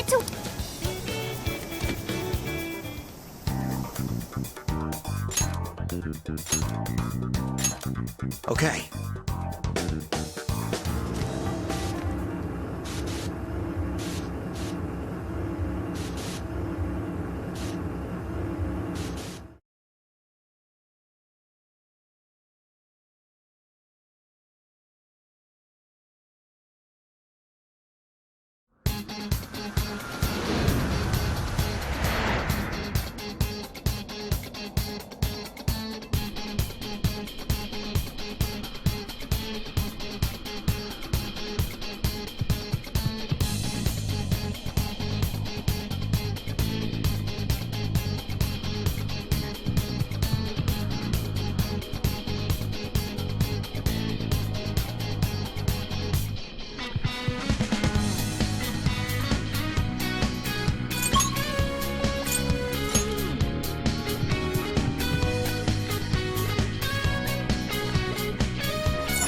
get to... Okay.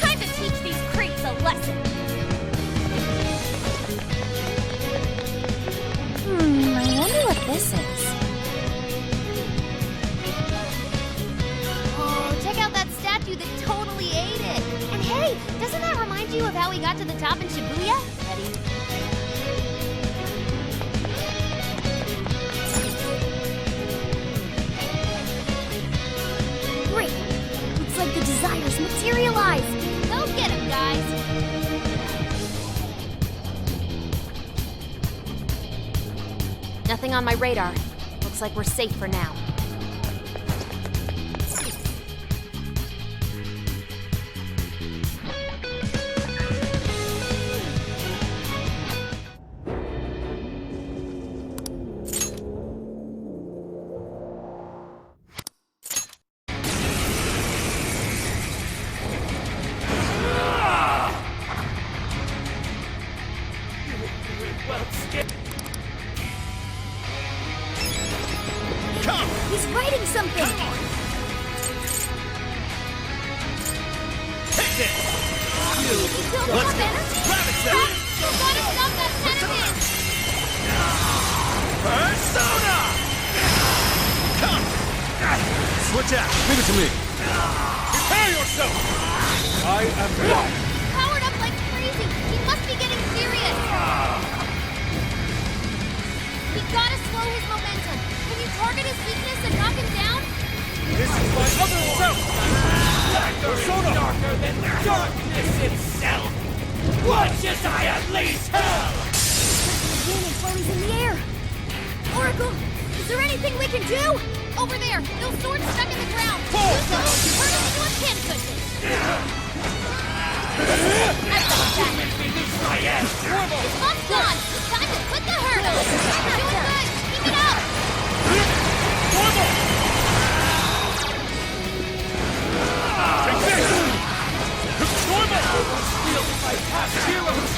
Time to teach these creeps a lesson! I wonder what this is. Oh, check out that statue that totally ate it! And hey, doesn't that remind you of how we got to the top in Shibuya? Ready? Great! Looks like the desires materialized! Go get him, guys! Nothing on my radar. Looks like we're safe for now. He's writing something! Build up energy? Gotta stop that sentiment! Persona! Come! Switch out! Give it to me! Prepare yourself! I am one! Powered up like crazy! He must be getting serious! We gotta slow his momentum! Can you target his weakness and knock him down? This is my other self! Persona! Darker than darkness itself! Watch as I unleash hell! The unit while he's in the air! Oracle, is there anything we can do? Over there! Those swords stuck in the ground! Use those! Turn them into a pin cushion! I got that! My ass! His butt's gone! Time to quit the hurdle! You're doing good! Keep it up! Wielded by past heroes!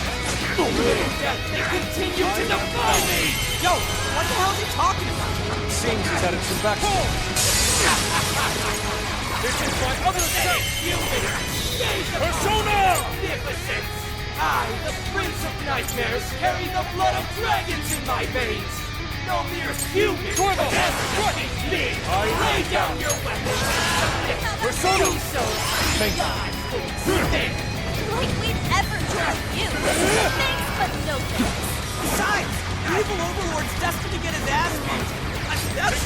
In death, they continue to defy me! Yo, what the hell is he talking about? Seems he's had some back. This is my other self! Persona! Magnificence! I, the Prince of Nightmares, carry the blood of dragons in my veins! No mere human has defeated me! Lay down your weapons! Persona! Do so! Thank you. Like we'd ever trust you! Thanks, but no thanks! Besides, the evil overlord's destined to get his ass beat. That's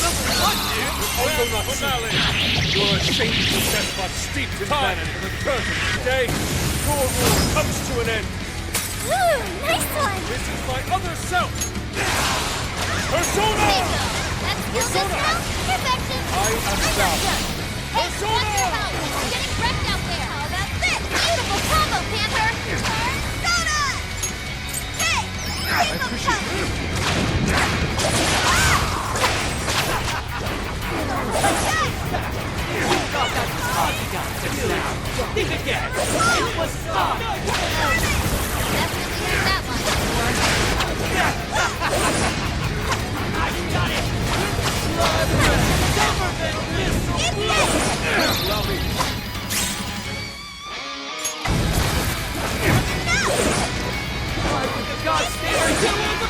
number one, dude! Also not finale! Your shameful despot steeped in vanity for the curse of today! Your rule comes to an end! Woo! Nice one! This is my other self! Persona! Bingo! That's still this now? Perfection! I am down. Hey, watch your mouth! You're getting wrecked out there! Oh, that's it! Beautiful combo, Panther! Persona! Hey! Keep them coming! You thought that was all you got to do! Think again! It was not! Definitely heard that line before. I got it! Blood government missile! Allow me. Why would the God stand you over?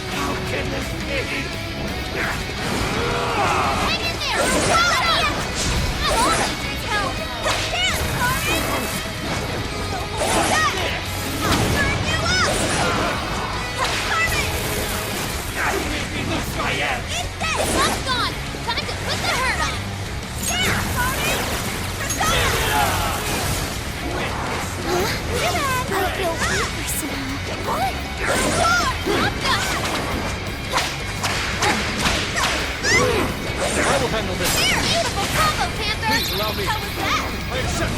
How can this be? Hang in there! Roll it up! I'm on it! Help! Dance, Carmen! Hold that! I'll burn you up! Carmen! You made me lose my head! Eat this! Love's gone! Time to put the hurt on! There, Carmen! Persona! I feel weaker somehow. What? Up the... I will handle this. There! Beautiful combo, Panther! Please allow me. How was that? I accept.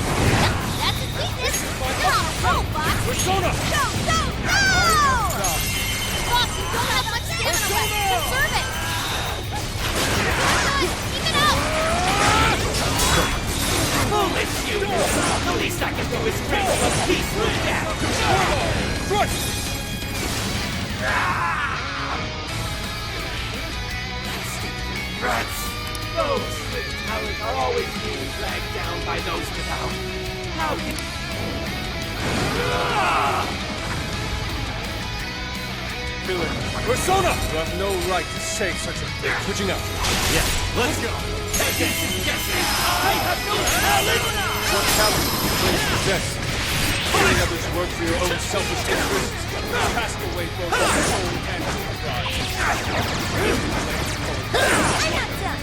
That's a sweetness! You're on a roll, Fox! Persona! Go, go, go! Fox, you don't have much stamina left. Conserve it! Good! Keep it up! Foolish you! The least I can do is bring you a piece of death! Thrust! Rats! Those with talent are always being dragged down by those without. How can... Villain. Persona! You have no right to say such a thing. Switching out. Yeah, let's go. Take it, suggesting I have no talent! What talent do you claim to possess? Letting others work for your own selfish interests. Cast away both your soul and your pride. I'm not done!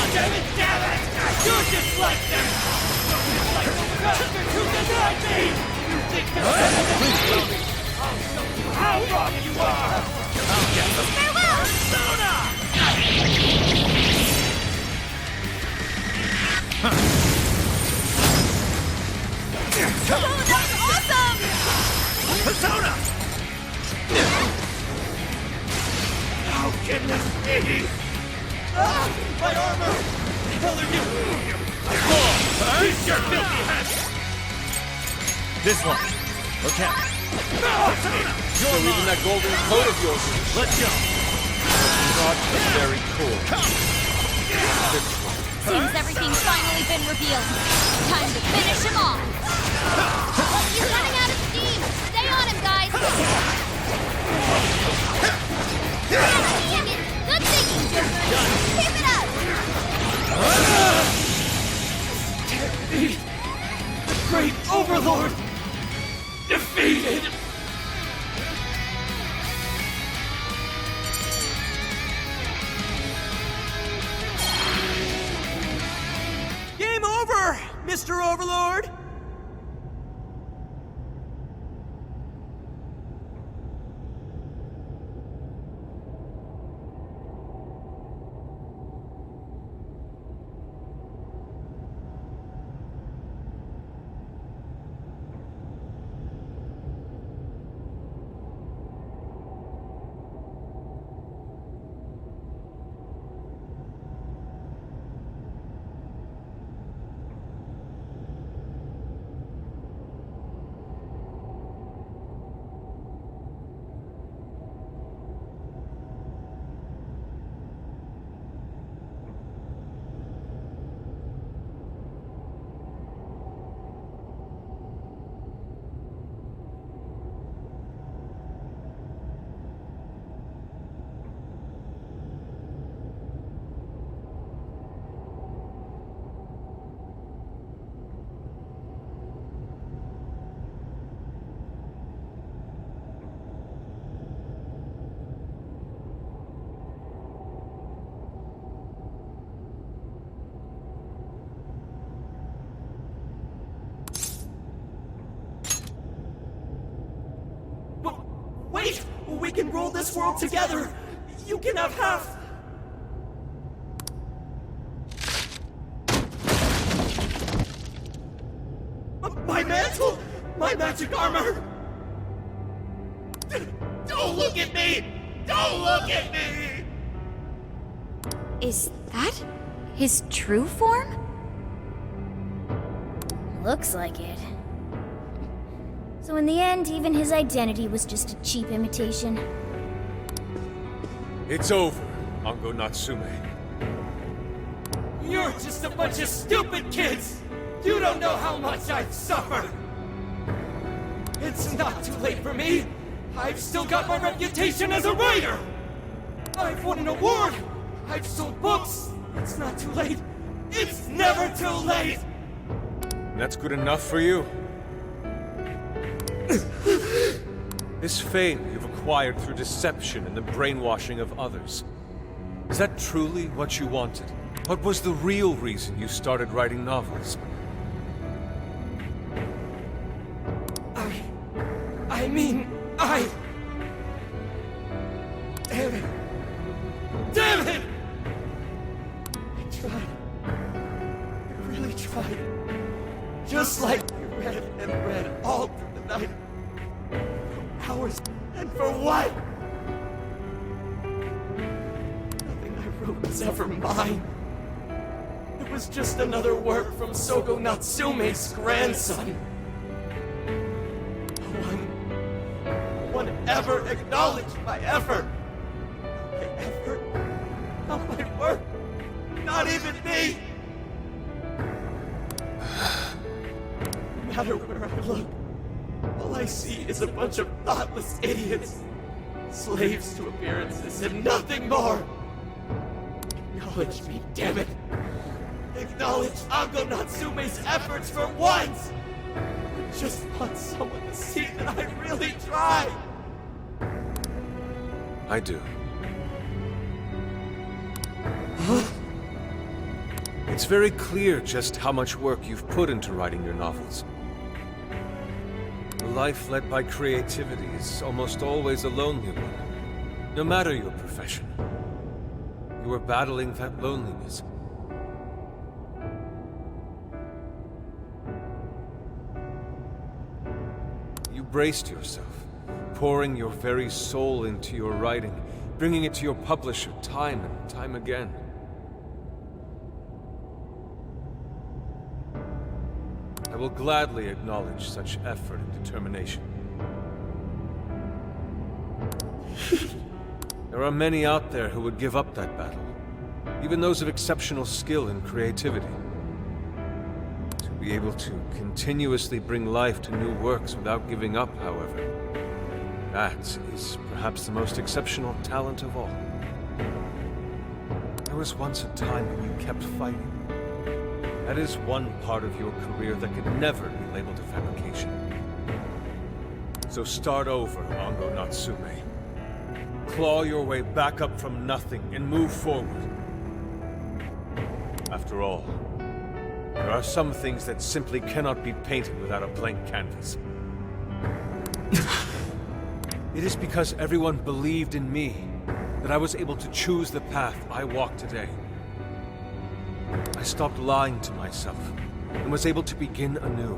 Damn it! You're just like them! You're just like the bastard who denied me! You think you're better than me? I'll show you how wrong you are! Farewell! Persona! Oh, that was awesome! Persona! How can this be? Ah! My armor! Tell her you... Use your filthy hands! This one. Okay. So even that golden coat of yours is Let's go. not very cool. Seems everything's finally been revealed. Time to finish him off. He's running out of steam. Stay on him, guys. Dang it. Good thinking, Joker. Keep it up. Can't be. The great overlord defeated. Game over, Mr. Overlord. Wait! We can rule this world together! You can have half! My mantle! My magic armor! Don't look at me! Don't look at me! Is that his true form? Looks like it. So in the end, even his identity was just a cheap imitation. It's over, Ango Natsume. You're just a bunch of stupid kids! You don't know how much I've suffered! It's not too late for me! I've still got my reputation as a writer! I've won an award! I've sold books! It's not too late! It's never too late! That's good enough for you? This fame you've acquired through deception and the brainwashing of others. Is that truly what you wanted? What was the real reason you started writing novels? I... Damn it! Damn it! I tried. I really tried. Just like you read and read all through the night. For hours. And for what? Nothing I wrote was ever mine. It was just another work from Sogo Natsume's grandson. No one ever acknowledged my effort. My effort, not my work, not even me. No matter where I look, all I see is a bunch of thoughtless idiots, slaves to appearances and nothing more. Acknowledge me, damn it. Acknowledge Ango Natsume's efforts for once! I just want someone to see that I really tried! I do. Huh? It's very clear just how much work you've put into writing your novels. A life led by creativity is almost always a lonely one, no matter your profession. You are battling that loneliness. You braced yourself, pouring your very soul into your writing, bringing it to your publisher time and time again. I will gladly acknowledge such effort and determination. There are many out there who would give up that battle, even those of exceptional skill and creativity. To be able to continuously bring life to new works without giving up, however, that is perhaps the most exceptional talent of all. There was once a time when you kept fighting. That is one part of your career that could never be labeled a fabrication. So start over, Ango Natsume. Claw your way back up from nothing and move forward. After all, there are some things that simply cannot be painted without a blank canvas. It is because everyone believed in me that I was able to choose the path I walk today. I stopped lying to myself and was able to begin anew.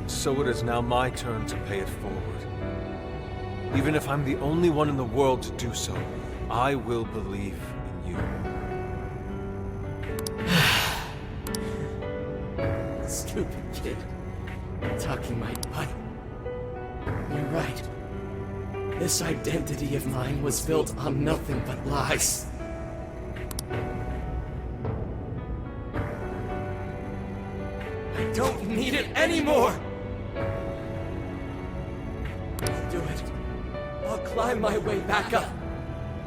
So it is now my turn to pay it forward. Even if I'm the only one in the world to do so, I will believe in you. Stupid kid. Talking my butt. You're right. This identity of mine was built on nothing but lies. I don't need it anymore! I'll do it. I'll climb my way back up.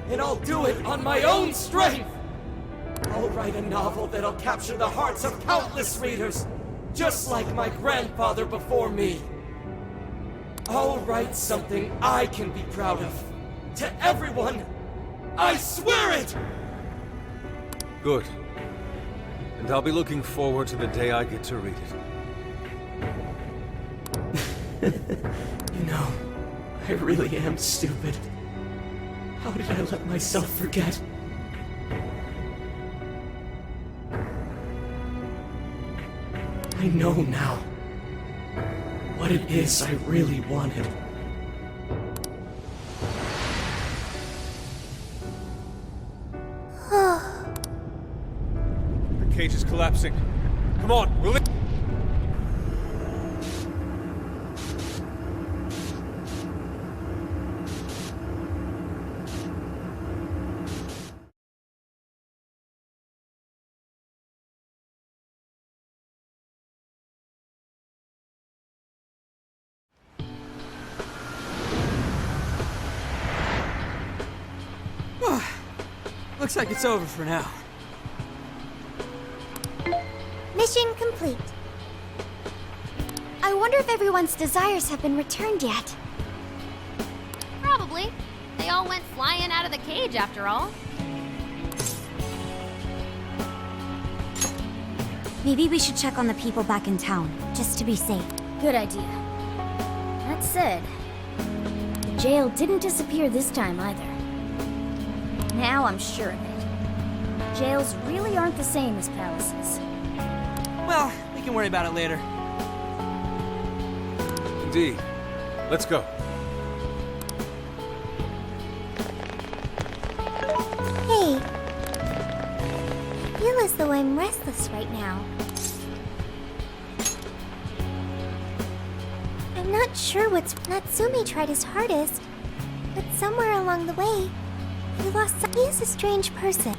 And I'll do it on my own strength! I'll write a novel that'll capture the hearts of countless readers, just like my grandfather before me. I'll write something I can be proud of. To everyone! I swear it! Good. And I'll be looking forward to the day I get to read it. You know, I really am stupid. How did I let myself forget? I know now what it is I really wanted. The cage is collapsing. Come on, we'll... Looks like it's over for now. Mission complete. I wonder if everyone's desires have been returned yet. Probably. They all went flying out of the cage after all. Maybe we should check on the people back in town, just to be safe. Good idea. That said, the jail didn't disappear this time either. Now I'm sure of it. Jails really aren't the same as palaces. Well, we can worry about it later. Indeed. Let's go. Hey. I feel as though I'm restless right now. I'm not sure what's... Natsume tried his hardest, but somewhere along the way, he lost... He is a strange person.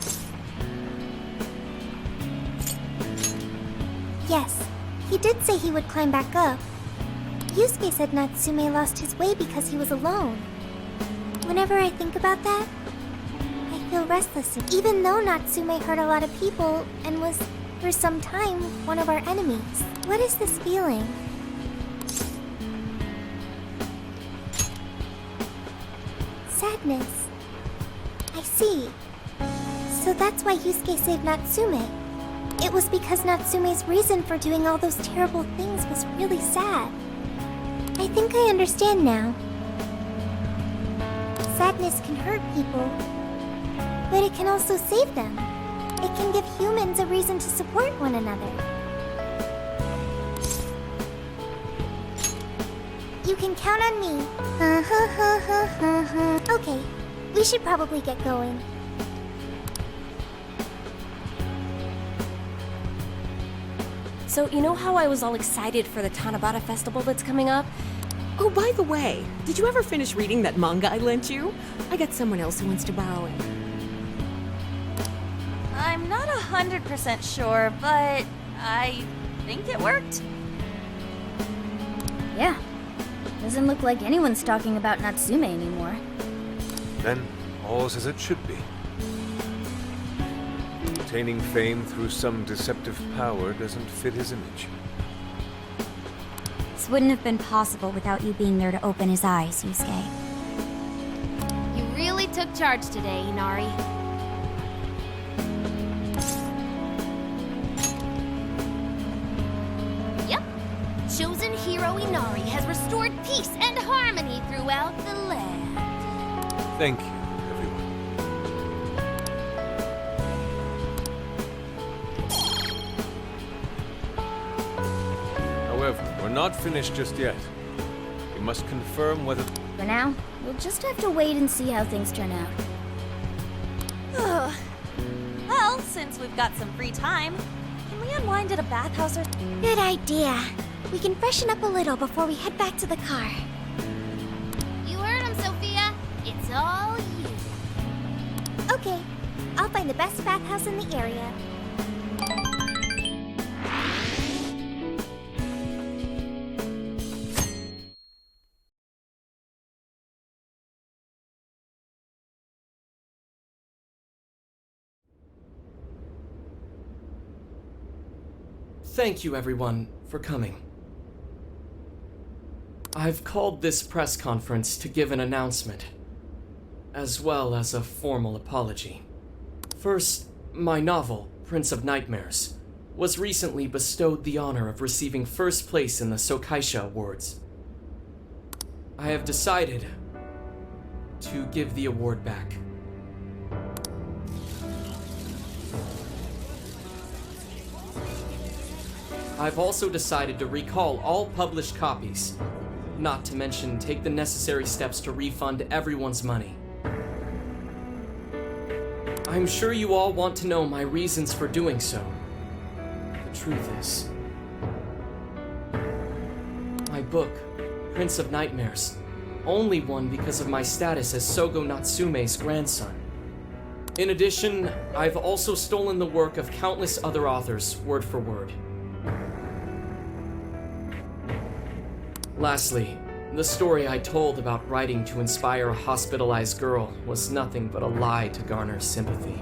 Yes, he did say he would climb back up. Yusuke said Natsume lost his way because he was alone. Whenever I think about that, I feel restless, even though Natsume hurt a lot of people and was, for some time, one of our enemies. What is this feeling? Sadness. I see. So that's why Yusuke saved Natsume. It was because Natsume's reason for doing all those terrible things was really sad. I think I understand now. Sadness can hurt people, but it can also save them. It can give humans a reason to support one another. You can count on me. Okay, we should probably get going. So, you know how I was all excited for the Tanabata festival that's coming up? Oh, by the way, did you ever finish reading that manga I lent you? I got someone else who wants to borrow it. I'm not 100% sure, but I think it worked. Yeah. Doesn't look like anyone's talking about Natsume anymore. Then, all's as it should be. Attaining fame through some deceptive power doesn't fit his image. This wouldn't have been possible without you being there to open his eyes, Yusuke. You really took charge today, Inari. Yep. Chosen hero Inari has restored peace and harmony throughout the land. Thank you, everyone. However, we're not finished just yet. We must confirm whether... For now, we'll just have to wait and see how things turn out. Well, since we've got some free time, can we unwind at a bathhouse or... Good idea. We can freshen up a little before we head back to the car. You heard him, Sophia. It's all you. Okay, I'll find the best bathhouse in the area. Thank you, everyone, for coming. I've called this press conference to give an announcement, as well as a formal apology. First, my novel, Prince of Nightmares, was recently bestowed the honor of receiving first place in the Sokaisha Awards. I have decided to give the award back. I've also decided to recall all published copies, not to mention take the necessary steps to refund everyone's money. I'm sure you all want to know my reasons for doing so. The truth is, my book, Prince of Nightmares, only won because of my status as Sogo Natsume's grandson. In addition, I've also stolen the work of countless other authors, word for word. Lastly, the story I told about writing to inspire a hospitalized girl was nothing but a lie to garner sympathy.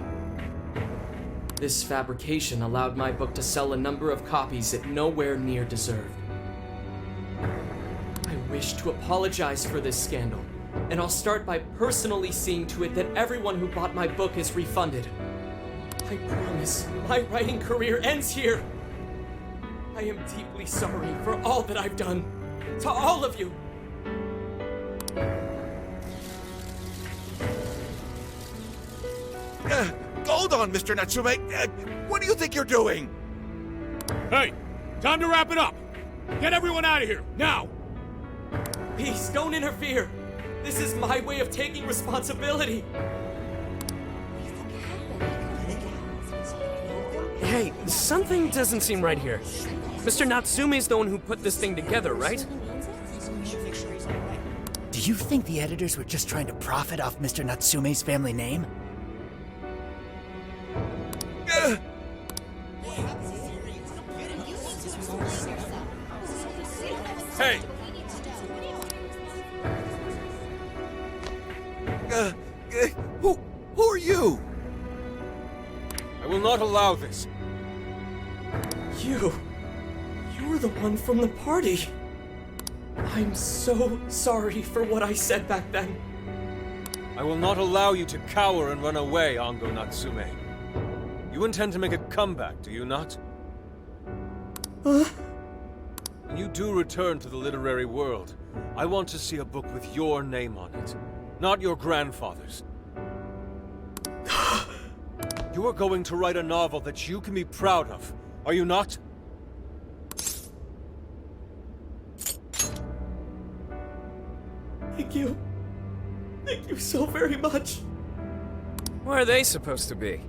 This fabrication allowed my book to sell a number of copies it nowhere near deserved. I wish to apologize for this scandal, and I'll start by personally seeing to it that everyone who bought my book is refunded. I promise my writing career ends here. I am deeply sorry for all that I've done. To all of you. Hold on, Mr. Natsume. What do you think you're doing? Hey, time to wrap it up. Get everyone out of here, now! Please, don't interfere. This is my way of taking responsibility. Hey, something doesn't seem right here. Mr. Natsume's the one who put this thing together, right? Do you think the editors were just trying to profit off Mr. Natsume's family name? Hey! Who are you? I will not allow this. You're the one from the party. I'm so sorry for what I said back then. I will not allow you to cower and run away, Ango Natsume. You intend to make a comeback, do you not? When you do return to the literary world, I want to see a book with your name on it, not your grandfather's. You are going to write a novel that you can be proud of, are you not? Thank you. Thank you so very much. Where are they supposed to be?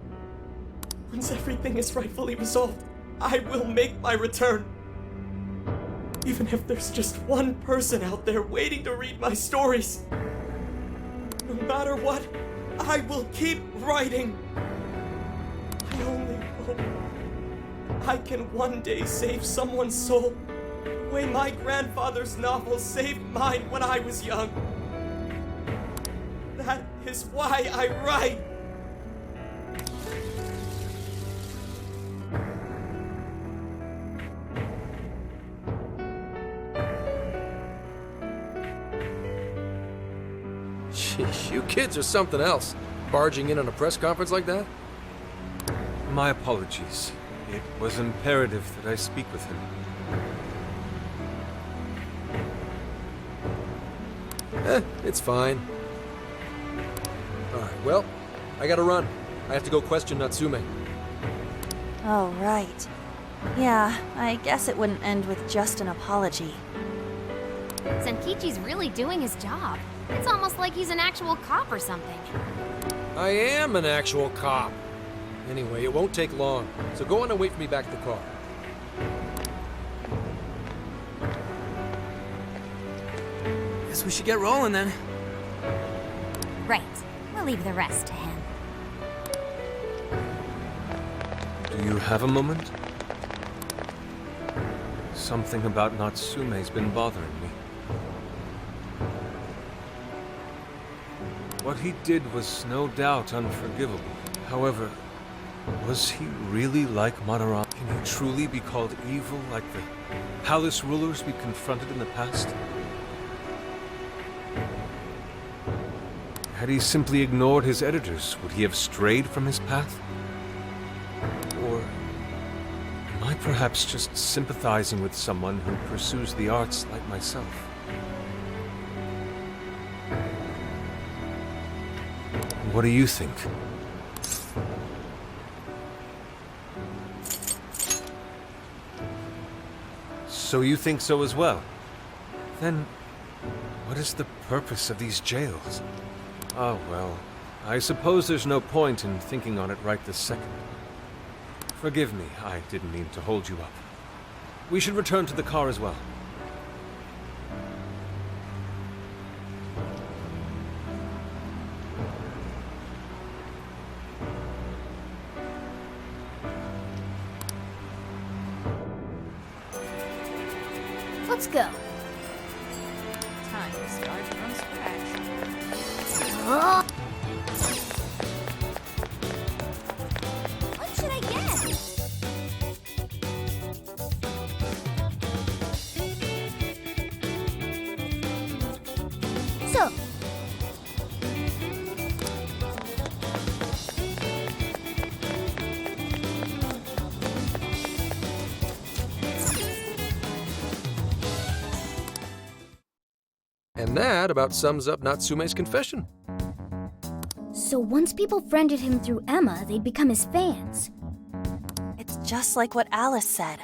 Once everything is rightfully resolved, I will make my return. Even if there's just one person out there waiting to read my stories. No matter what, I will keep writing. I only hope I can one day save someone's soul the way my grandfather's novel saved mine when I was young. That is why I write. Sheesh, you kids are something else. Barging in on a press conference like that? My apologies. It was imperative that I speak with him. It's fine. Alright, well, I gotta run. I have to go question Natsume. Oh, right. Yeah, I guess it wouldn't end with just an apology. Senkichi's really doing his job. It's almost like he's an actual cop or something. I am an actual cop. Anyway, it won't take long, so go on and wait for me back at the car. Guess we should get rolling then. Right. We'll leave the rest to him. Do you have a moment? Something about Natsume's been bothering me. What he did was no doubt unforgivable. However, was he really like Madarame? Can he truly be called evil like the palace rulers we confronted in the past? Had he simply ignored his editors, would he have strayed from his path? Or am I perhaps just sympathizing with someone who pursues the arts like myself? What do you think? So you think so as well? Then, what is the purpose of these jails? Oh, well, I suppose there's no point in thinking on it right this second. Forgive me, I didn't mean to hold you up. We should return to the car as well. Let's go. Time to start from scratch. What should I And that about sums up Natsume's confession. So once people friended him through Emma, they'd become his fans. It's just like what Alice said.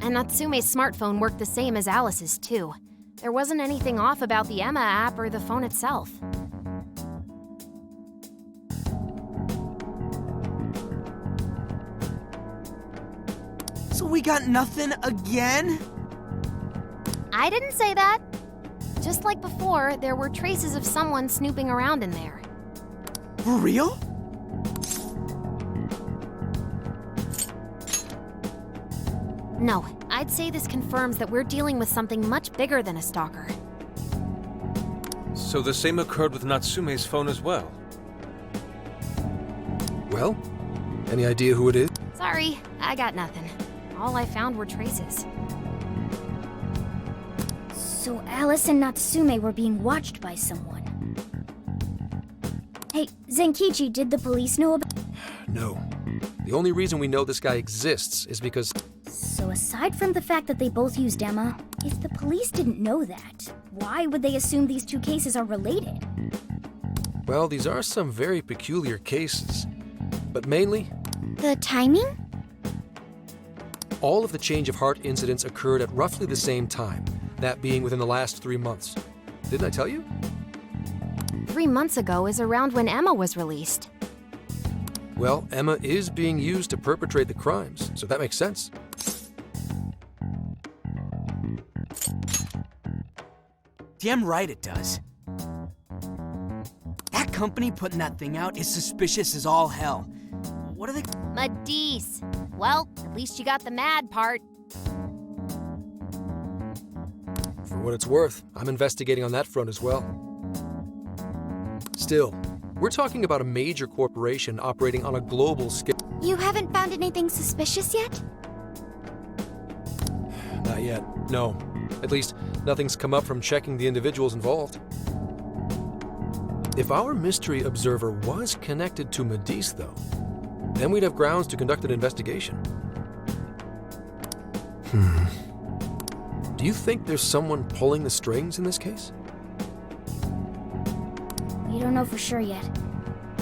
And Natsume's smartphone worked the same as Alice's, too. There wasn't anything off about the Emma app or the phone itself. So we got nothing again? I didn't say that. Just like before, there were traces of someone snooping around in there. For real? No, I'd say this confirms that we're dealing with something much bigger than a stalker. So the same occurred with Natsume's phone as well. Well, any idea who it is? Sorry, I got nothing. All I found were traces. So Alice and Natsume were being watched by someone. Hey, Zenkichi, did the police know about... No. The only reason we know this guy exists is because... So aside from the fact that they both used Emma, if the police didn't know that, why would they assume these two cases are related? Well, these are some very peculiar cases. But mainly, The timing? all of the change of heart incidents occurred at roughly the same time, that being within the last 3 months. Didn't I tell you? 3 months ago is around when Emma was released. Well, Emma is being used to perpetrate the crimes, so that makes sense. Damn right it does. That company putting that thing out is suspicious as all hell. What are they... Madisse. Well, at least you got the mad part. For what it's worth, I'm investigating on that front as well. Still, we're talking about a major corporation operating on a global scale. You haven't found anything suspicious yet? Not yet, no. At least, nothing's come up from checking the individuals involved. If our mystery observer was connected to Madisse, though, then we'd have grounds to conduct an investigation. Do you think there's someone pulling the strings in this case? We don't know for sure yet.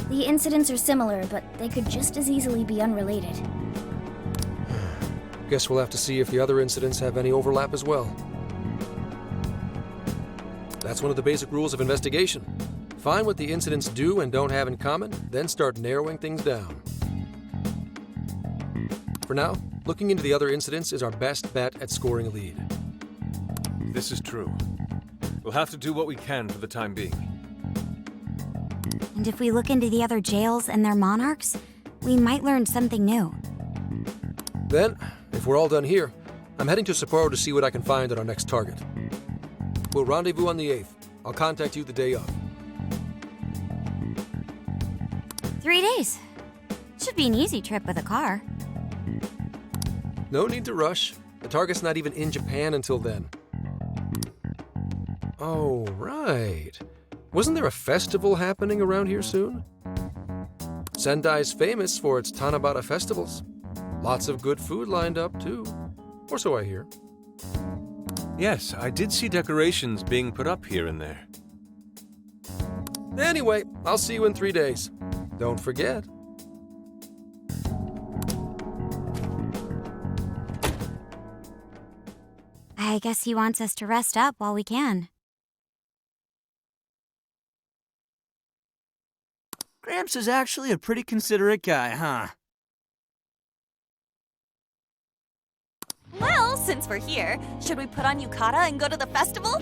The incidents are similar, but they could just as easily be unrelated. Guess we'll have to see if the other incidents have any overlap as well. That's one of the basic rules of investigation. Find what the incidents do and don't have in common, then start narrowing things down. For now, looking into the other incidents is our best bet at scoring a lead. This is true. We'll have to do what we can for the time being. And if we look into the other jails and their monarchs, we might learn something new. Then, if we're all done here, I'm heading to Sapporo to see what I can find on our next target. We'll rendezvous on the 8th. I'll contact you the day of. 3 days. Should be an easy trip with a car. No need to rush. The target's not even in Japan until then. Oh, right. Wasn't there a festival happening around here soon? Sendai's famous for its Tanabata festivals. Lots of good food lined up, too. Or so I hear. Yes, I did see decorations being put up here and there. Anyway, I'll see you in 3 days. Don't forget. I guess he wants us to rest up while we can. Gramps is actually a pretty considerate guy, huh? Well, since we're here, should we put on yukata and go to the festival?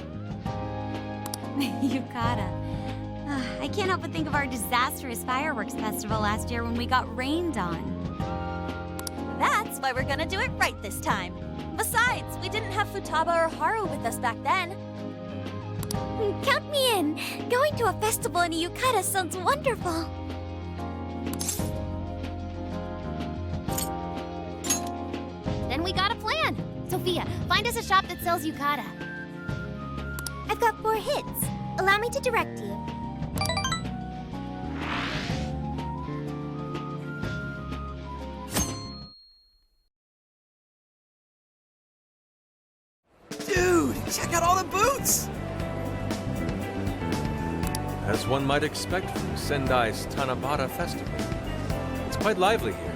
Yukata. I can't help but think of our disastrous fireworks festival last year when we got rained on. That's why we're gonna do it right this time. Besides, we didn't have Futaba or Haru with us back then. Count me in! Going to a festival in a yukata sounds wonderful! Then we got a plan. Sophia, find us a shop that sells yukata. I've got 4 hits. Allow me to direct you. Dude, check out all the boots! as one might expect from Sendai's Tanabata festival. It's quite lively here.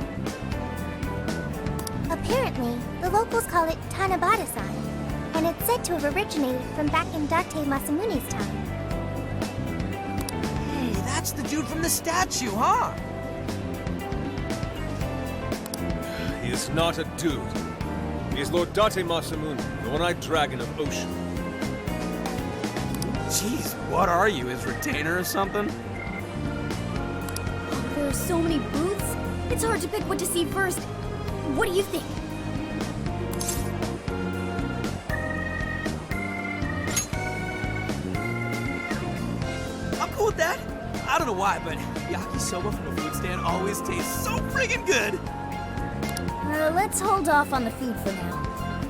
Apparently, the locals call it Tanabata-san, and it's said to have originated from back in Date Masamune's time. Hey, that's the dude from the statue, huh? He is not a dude. He is Lord Date Masamune, the one-eyed dragon of Ocean. Jeez, what are you, his retainer or something? There are so many booths, it's hard to pick what to see first. What do you think? I'm cool with that. I don't know why, but yakisoba from the food stand always tastes so friggin' good. Let's hold off on the food for now.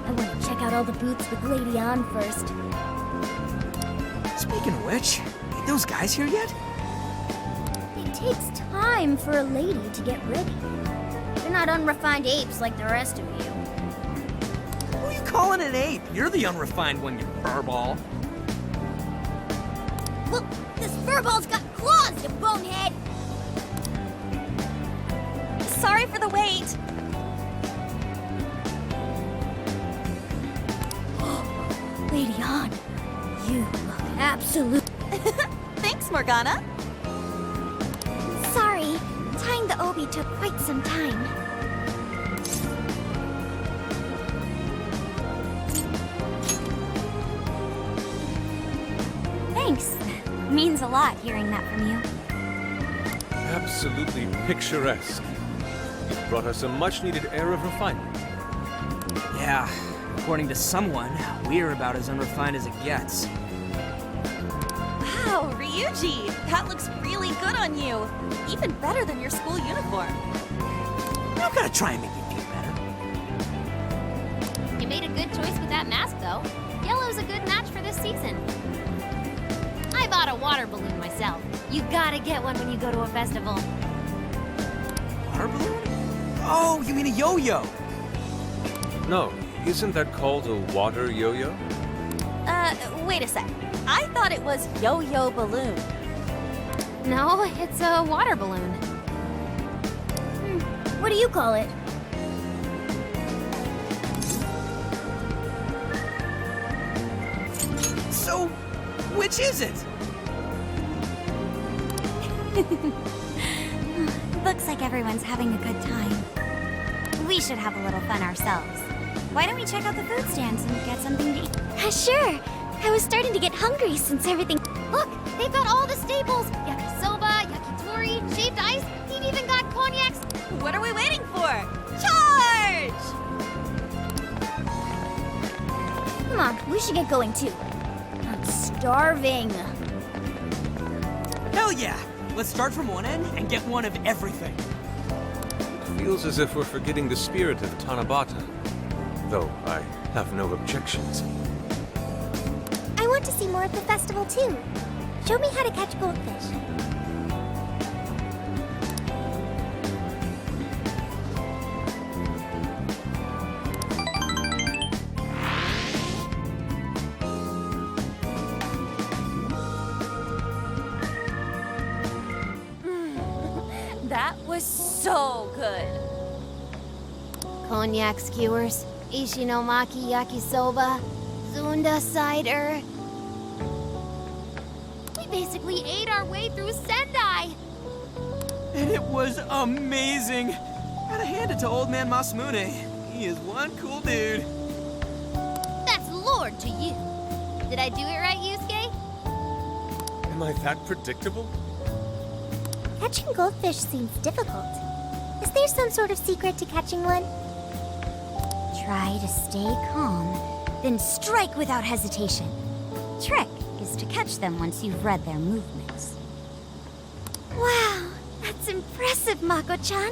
I want to check out all the booths with Lady On first. Speaking of which, ain't those guys here yet? It takes time for a lady to get ready. They're not unrefined apes like the rest of you. Who are you calling an ape? You're the unrefined one, you furball. Look, this furball's got claws, you bonehead! Sorry for the wait. Lady On, you look absolute. Thanks, Morgana. Sorry, tying the obi took quite some time. Thanks. Means a lot hearing that from you. Absolutely picturesque. It brought us a much-needed air of refinement. Yeah, according to someone, we're about as unrefined as it gets. Wow, Ryuji, that looks really good on you. Even better than your school uniform. I'm gonna try and make you feel better. You made a good choice with that mask, though. Yellow's a good match for this season. I bought a water balloon myself. You gotta get one when you go to a festival. Water balloon? Oh, you mean a yo-yo? No, isn't that called a water yo-yo? Wait a sec. I thought it was yo-yo balloon. No, it's a water balloon. What do you call it? So, which is it? Looks like everyone's having a good time. We should have a little fun ourselves. Why don't we check out the food stands and get something to eat? Sure. I was starting to get hungry since everything. Look, they've got all the staples. Yakisoba, yakitori, shaved ice. They've even got cognacs. What are we waiting for? Charge! Come on, we should get going too. I'm starving. Hell yeah! Let's start from one end and get one of everything. It feels as if we're forgetting the spirit of Tanabata. Though I have no objections. I want to see more of the festival too. Show me how to catch goldfish. That was so good. Cognac skewers, ishinomaki yakisoba, zunda cider. We basically ate our way through Sendai. And it was amazing! Gotta hand it to old man Masamune. He is one cool dude. That's Lord to you. Did I do it right, Yusuke? Am I that predictable? Catching goldfish seems difficult. Is there some sort of secret to catching one? Try to stay calm, then strike without hesitation. Trick is to catch them once you've read their movements. Wow, that's impressive, Mako-chan.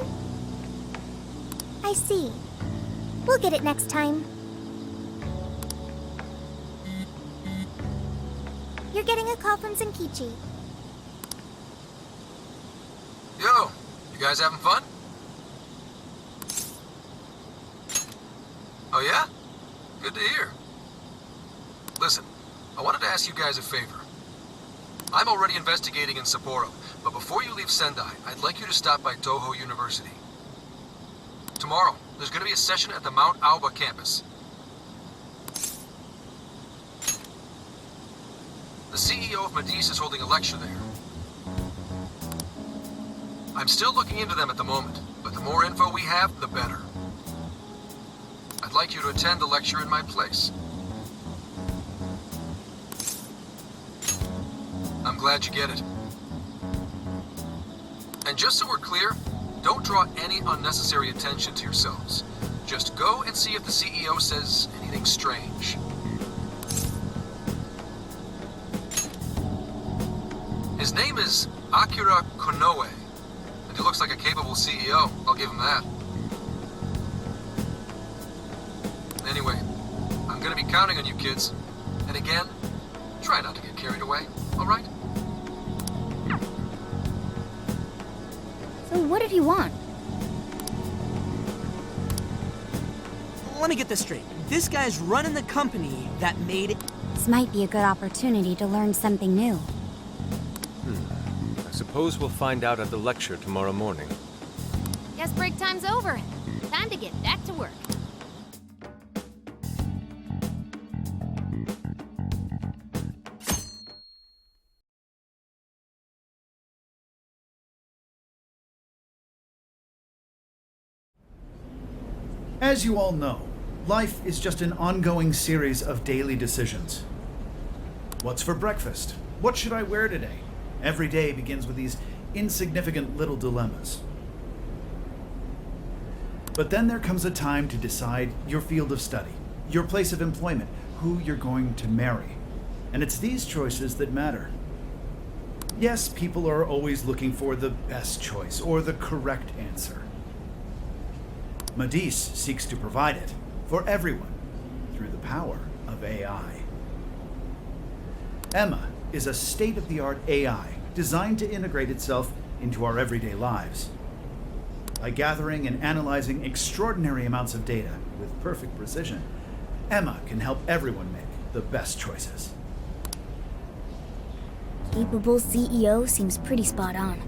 I see. We'll get it next time. You're getting a call from Zenkichi. Yo, you guys having fun? Oh yeah? Good to hear. Listen, I wanted to ask you guys a favor. I'm already investigating in Sapporo, but before you leave Sendai, I'd like you to stop by Toho University. Tomorrow, there's going to be a session at the Mount Aoba campus. The CEO of Medice is holding a lecture there. I'm still looking into them at the moment, but the more info we have, the better. I'd like you to attend the lecture in my place. I'm glad you get it. And just so we're clear, don't draw any unnecessary attention to yourselves. Just go and see if the CEO says anything strange. His name is Akira Konoe, and he looks like a capable CEO, I'll give him that. Anyway, I'm gonna be counting on you kids. And again, try not to get carried away, alright? So what did he want? Let me get this straight. This guy's running the company that made it. This might be a good opportunity to learn something new. I suppose we'll find out at the lecture tomorrow morning. Guess break time's over. Time to get back to work. As you all know, life is just an ongoing series of daily decisions. What's for breakfast? What should I wear today? Every day begins with these insignificant little dilemmas. But then there comes a time to decide your field of study, your place of employment, who you're going to marry. And it's these choices that matter. Yes, people are always looking for the best choice or the correct answer. Medice seeks to provide it for everyone through the power of AI. Emma is a state-of-the-art AI designed to integrate itself into our everyday lives. By gathering and analyzing extraordinary amounts of data with perfect precision, Emma can help everyone make the best choices. Capable CEO seems pretty spot on.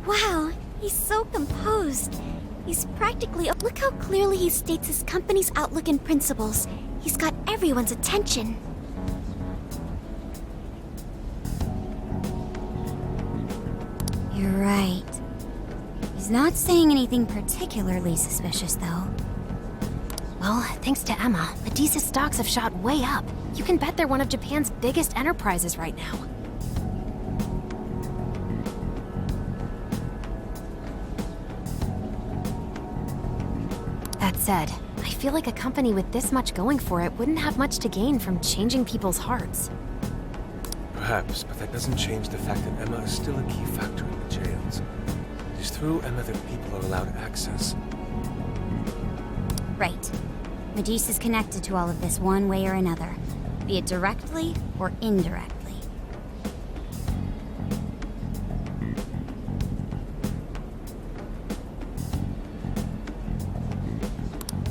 Wow, he's so composed. He's practically... Look how clearly he states his company's outlook and principles. He's got everyone's attention. You're right. He's not saying anything particularly suspicious, though. Well, thanks to Emma, Medice's stocks have shot way up. You can bet they're one of Japan's biggest enterprises right now. That said, I feel like a company with this much going for it wouldn't have much to gain from changing people's hearts. Perhaps, but that doesn't change the fact that Emma is still a key factor in the jails. It is through Emma that people are allowed access. Right. Medice is connected to all of this one way or another, be it directly or indirectly.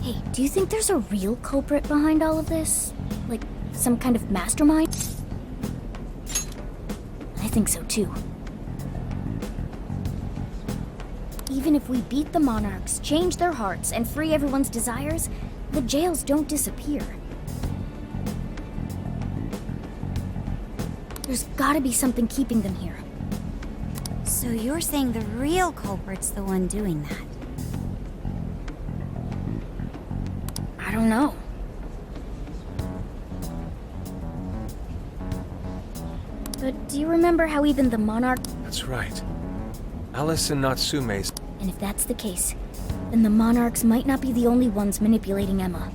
Hey, do you think there's a real culprit behind all of this? Like, some kind of mastermind? I think so too. Even if we beat the monarchs, change their hearts, and free everyone's desires, the jails don't disappear. There's gotta be something keeping them here. So you're saying the real culprit's the one doing that? I don't know. But do you remember how even the monarch... That's right. Alice and Natsume's... And if that's the case, then the monarchs might not be the only ones manipulating Emma.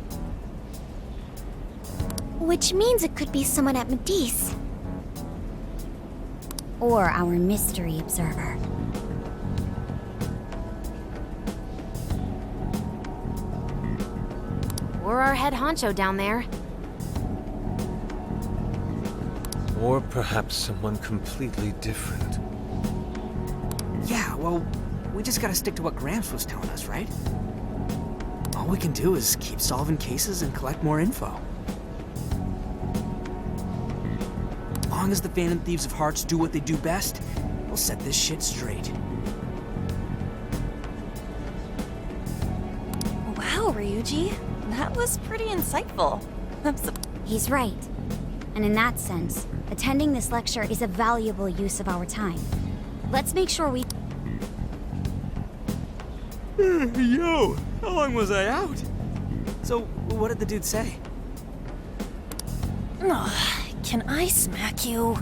Which means it could be someone at Medice. Or our mystery observer. Or our head honcho down there. Or perhaps someone completely different. Yeah, well, we just gotta stick to what Gramps was telling us, right? Oh, All we can do is keep solving cases and collect more info. As long as the Phantom Thieves of Hearts do what they do best, we'll set this shit straight. Wow, Ryuji. That was pretty insightful. He's right. And in that sense, attending this lecture is a valuable use of our time. Let's make sure we... Yo, how long was I out? So, what did the dude say? Can I smack you?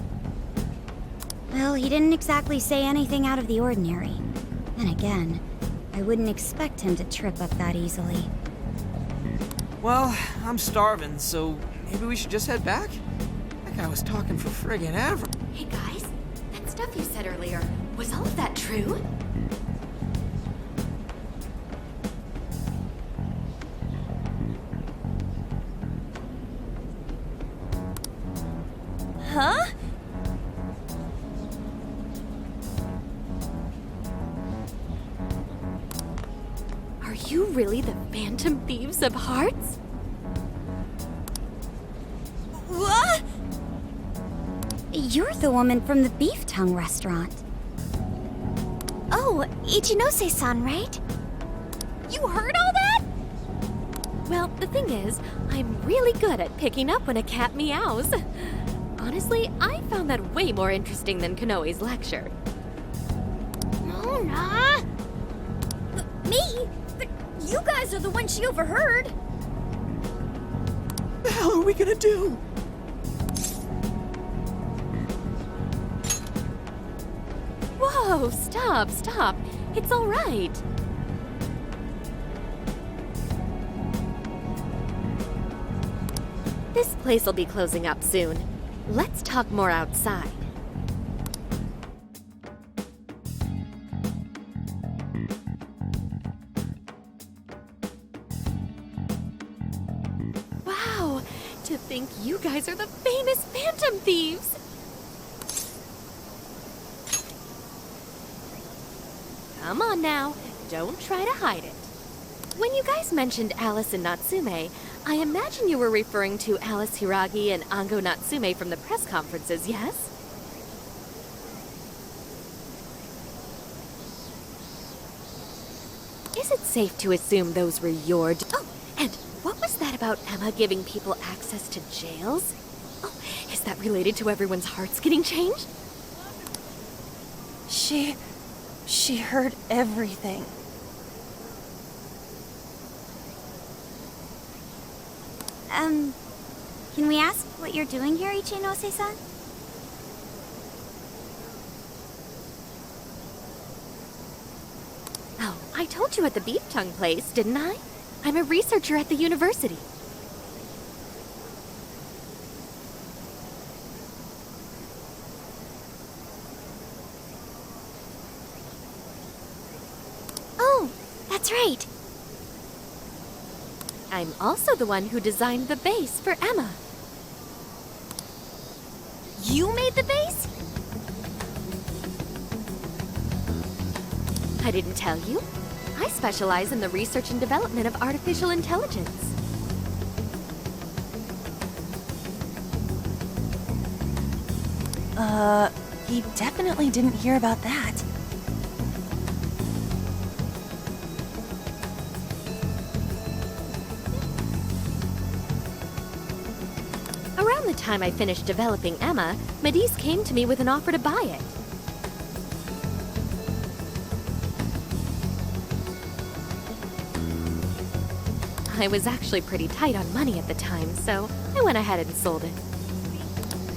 Well, he didn't exactly say anything out of the ordinary. Then again, I wouldn't expect him to trip up that easily. Well, I'm starving, so maybe we should just head back? That guy was talking for friggin' ever. Hey guys, that stuff you said earlier, was all of that true? Huh? Are you really the Phantom Thieves of Hearts? What? You're the woman from the Beef Tongue restaurant. Oh, Ichinose-san, right? You heard all that? Well, the thing is, I'm really good at picking up when a cat meows. Honestly, I found that way more interesting than Konoe's lecture. Mona! Me? But you guys are the ones she overheard. The hell are we gonna do? Whoa, stop. It's all right. This place will be closing up soon. Let's talk more outside. Wow, to think you guys are the famous Phantom Thieves! Come on now, don't try to hide it. When you guys mentioned Alice and Natsume, I imagine you were referring to Alice Hiragi and Ango Natsume from the press conferences, yes? Is it safe to assume those were your... Oh, and what was that about Emma giving people access to jails? Oh, is that related to everyone's hearts getting changed? She heard everything. Can we ask what you're doing here, Ichinose-san? Oh, I told you at the Beef Tongue place, didn't I? I'm a researcher at the university. Oh, that's right. I'm also the one who designed the base for Emma. You made the base? I didn't tell you. I specialize in the research and development of artificial intelligence. He definitely didn't hear about that. Around the time I finished developing Emma, Medice came to me with an offer to buy it. I was actually pretty tight on money at the time, so I went ahead and sold it.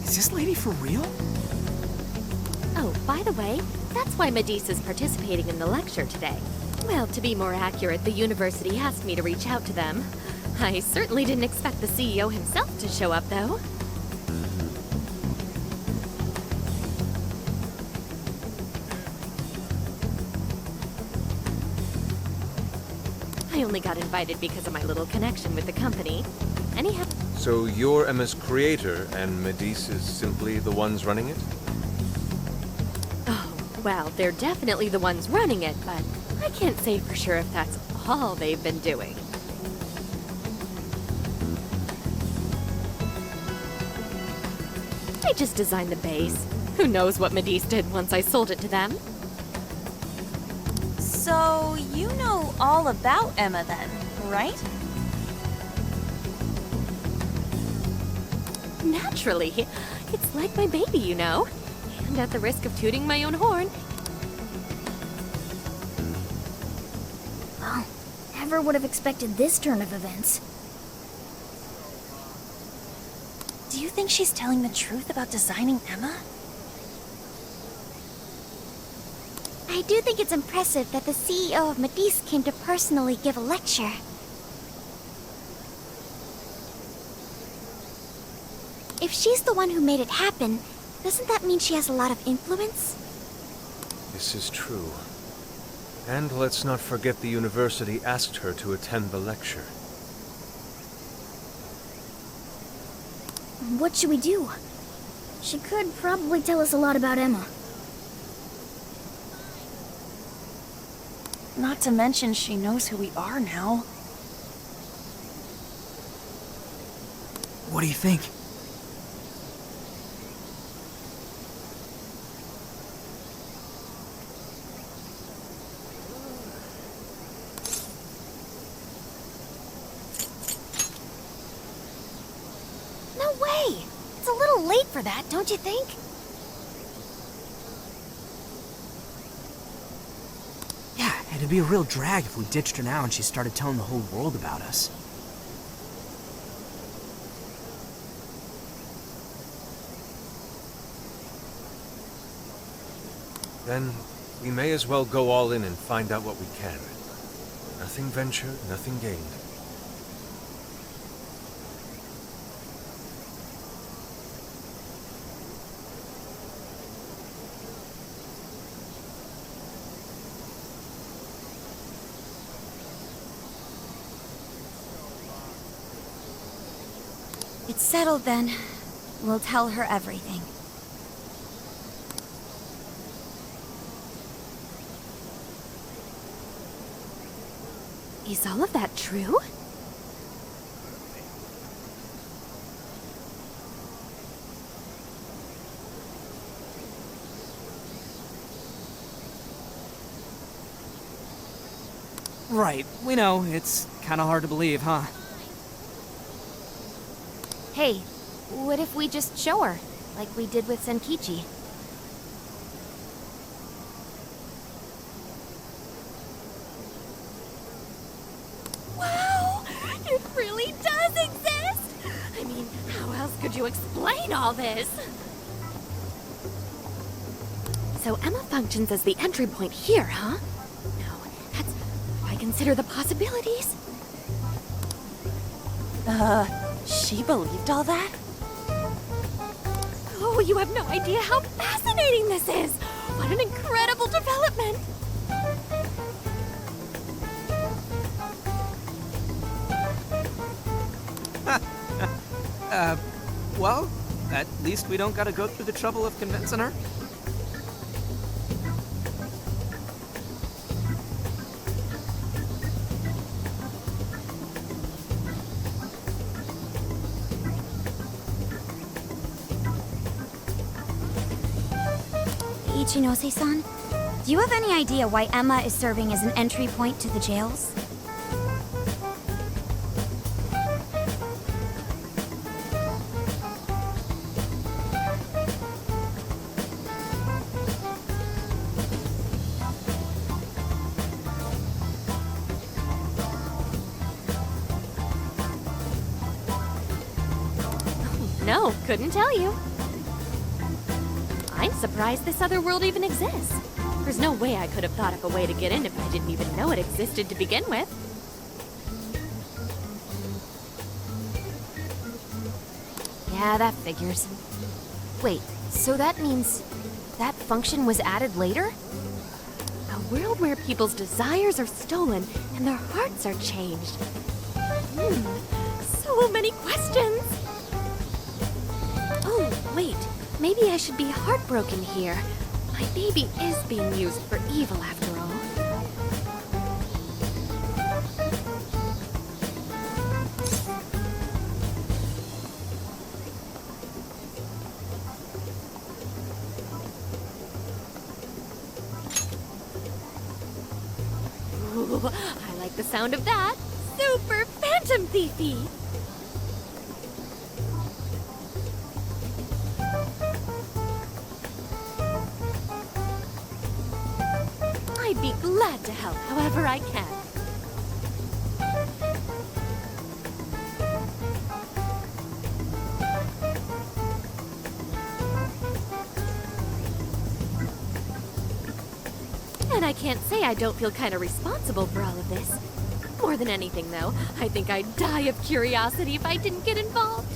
Is this lady for real? Oh, by the way, that's why Medice is participating in the lecture today. Well, to be more accurate, the university asked me to reach out to them. I certainly didn't expect the CEO himself to show up, though. I only got invited because of my little connection with the company. Anyhow... So you're Emma's creator, and Medice is simply the ones running it? Oh, well, they're definitely the ones running it, but I can't say for sure if that's all they've been doing. I just designed the base. Who knows what Medice did once I sold it to them? So, you know all about Emma then, right? Naturally. It's like my baby, you know. And at the risk of tooting my own horn, Well, never would have expected this turn of events. Do you think she's telling the truth about designing Emma? I do think it's impressive that the CEO of Medice came to personally give a lecture. If she's the one who made it happen, doesn't that mean she has a lot of influence? This is true. And let's not forget the university asked her to attend the lecture. What should we do? She could probably tell us a lot about Emma. Not to mention she knows who we are now. What do you think? No way! It's a little late for that, don't you think? Yeah, it'd be a real drag if we ditched her now and she started telling the whole world about us. Then we may as well go all in and find out what we can. Nothing ventured, nothing gained. It's settled then. We'll tell her everything. is all of that true? Right, we know. It's kind of hard to believe, huh? Hey, what if we just show her, like we did with Senkichi? Wow! It really does exist! I mean, how else could you explain all this? So Emma functions as the entry point here, huh? Consider the possibilities. She believed all that? Oh, you have no idea how fascinating this is! What an incredible development! Well, at least we don't gotta go through the trouble of convincing her. Ichinose-san, do you have any idea why Emma is serving as an entry point to the jails? No, couldn't tell you. I'm surprised this other world even exists. There's no way I could have thought up a way to get in if I didn't even know it existed to begin with. Yeah, that figures. Wait, so that means that function was added later? A world where people's desires are stolen and their hearts are changed. So many questions! Oh, wait. Maybe I should be heartbroken here. My baby is being used for evil after all. Ooh, I like the sound of that. Super Phantom Thiefy! I'd be glad to help however I can. And I can't say I don't feel kind of responsible for all of this. More than anything, though, I think I'd die of curiosity if I didn't get involved.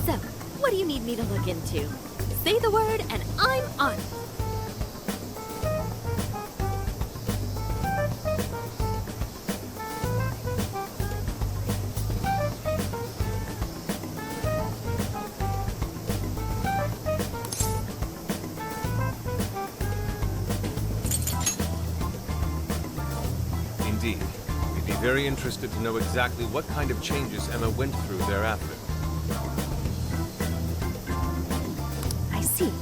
So, what do you need me to look into? Say the word and I'm on it. Indeed. We'd be very interested to know exactly what kind of changes Emma went through thereafter. I see.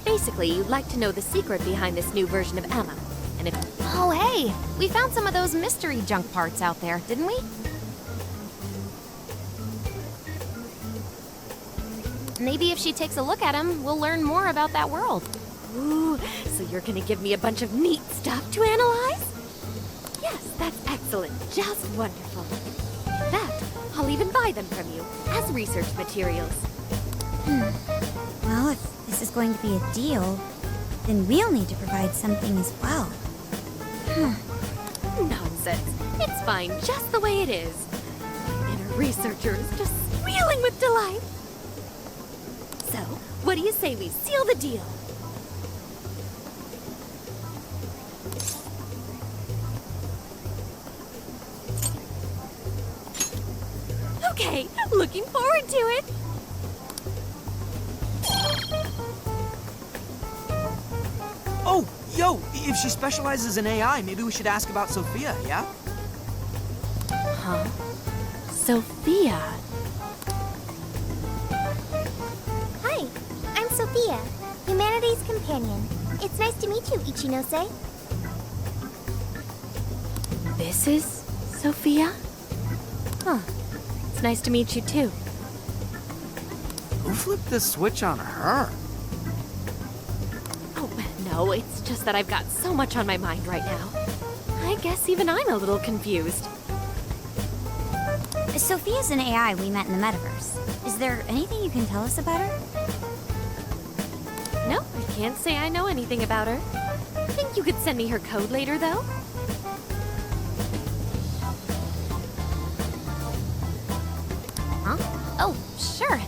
Basically, you'd like to know the secret behind this new version of Emma. And if... Oh, hey! We found some of those mystery junk parts out there, didn't we? Maybe if she takes a look at them, we'll learn more about that world. Ooh, so you're gonna give me a bunch of neat stuff to analyze? Yes, that's excellent. Just wonderful. In fact, I'll even buy them from you as research materials. Well, if this is going to be a deal, then we'll need to provide something as well. Nonsense. It's fine just the way it is. My inner researcher is just squealing with delight. So, what do you say we seal the deal? Okay, looking forward to it. Oh, yo, if she specializes in AI, maybe we should ask about Sophia, yeah? Huh? Sophia. Hi, I'm Sophia, Humanity's companion. It's nice to meet you, Ichinose. This is Sophia? Huh. It's nice to meet you too. Who flipped the switch on her? Oh, no, it's just that I've got so much on my mind right now. I guess even I'm a little confused. Sophia's an AI we met in the metaverse. Is there anything you can tell us about her? No, I can't say I know anything about her. Think you could send me her code later, though? Huh? Oh, sure.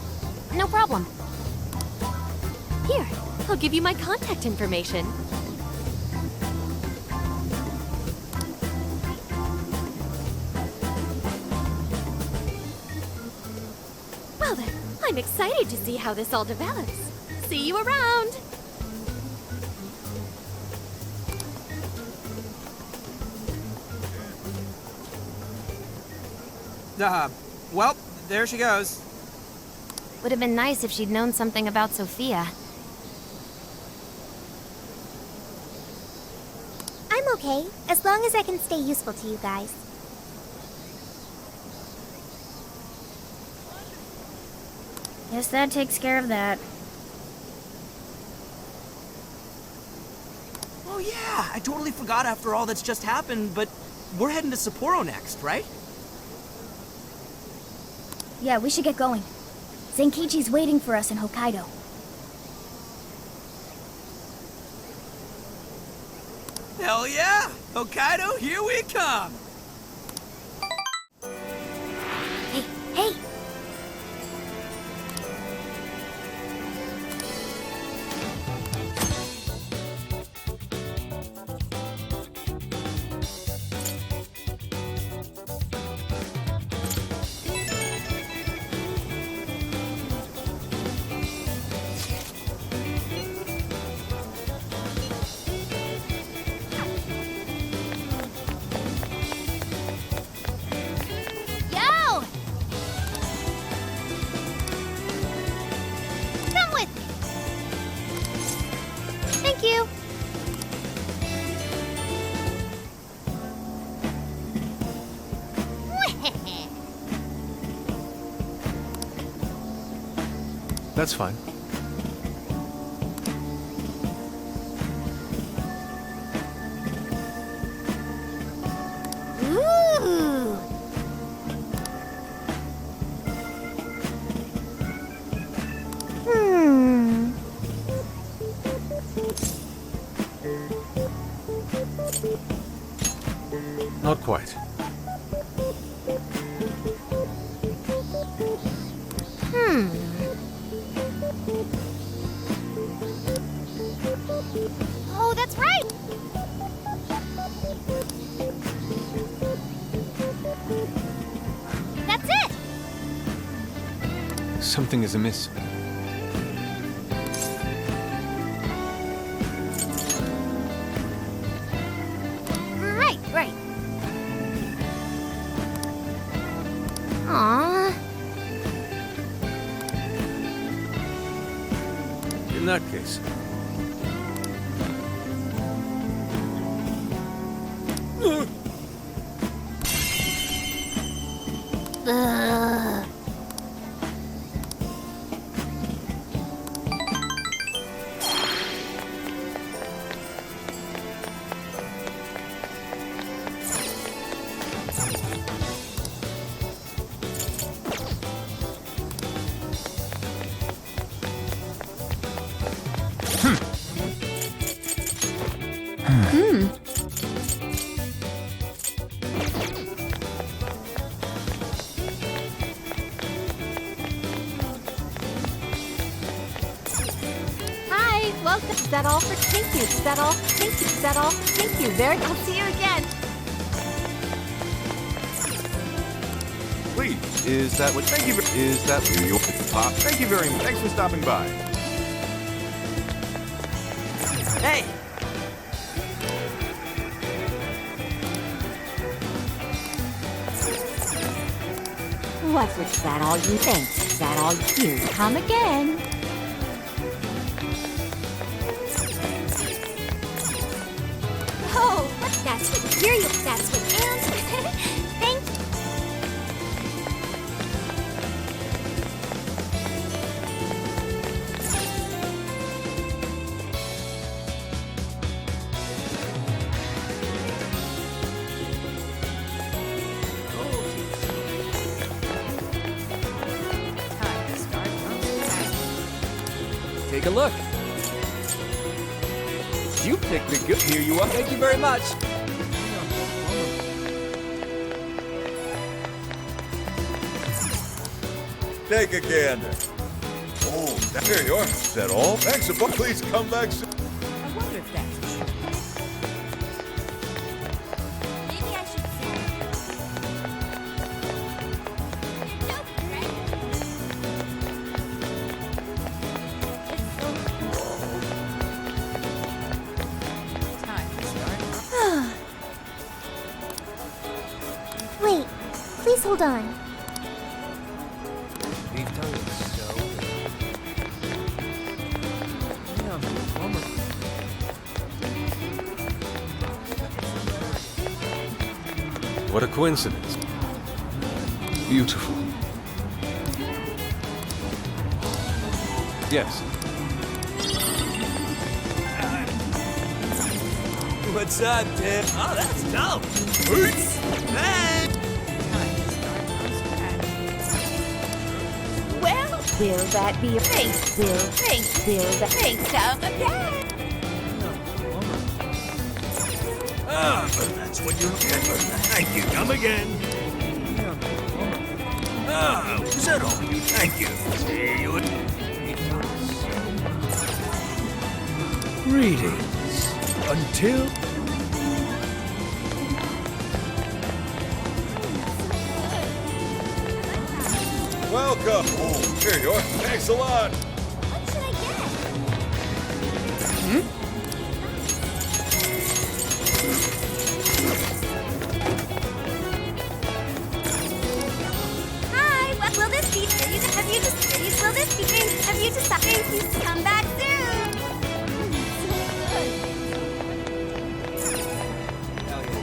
No problem. Here, I'll give you my contact information. Well then, I'm excited to see how this all develops. See you around! Well, there she goes. Would have been nice if she'd known something about Sophia. I'm okay, as long as I can stay useful to you guys. Guess that takes care of that. Oh yeah, I totally forgot after all that's just happened, but we're heading to Sapporo next, right? Yeah, we should get going. Zenkichi's waiting for us in Hokkaido. Hell yeah! Hokkaido, here we come! Hey, hey! That's fine. Ooh! Hmm. Not quite. Oh, that's right! That's it! Something is amiss. Right, right. Aww. In that case, Ugh. Hi, welcome. Is that all for? Thank you. Is that all? Thank you. Is that all? Thank you. I'll see you again. Please, is that what? Thank you. Is that your pop? Thank you very much. Thanks for stopping by. Hey! What was that all you think? Is that all you come again? Oh, that's what cereal. That's what and thank you. Take a look. You picked the good. Here you are. Thank you very much. Take a gander. Oh, there you are. Is that all? Thanks a bunch. Please come back soon. I wonder if that's Maybe I should say. Nope, right? Wait, please hold on. Beef tongue is so good. Yeah, bummer. what a coincidence. Beautiful. Yes. What's up, Tim? Oh, that's dope. Hey! Well, will that be a face? Will that face come again? Ah, that's what you're looking for. Thank you. Come again. Ah, was that all you? Thank you. See you. Greetings. Until... Welcome. Oh, here you are. Thanks a lot. What should I get? Hi, what will this be? Have you just will this be? Have you decided to come back soon?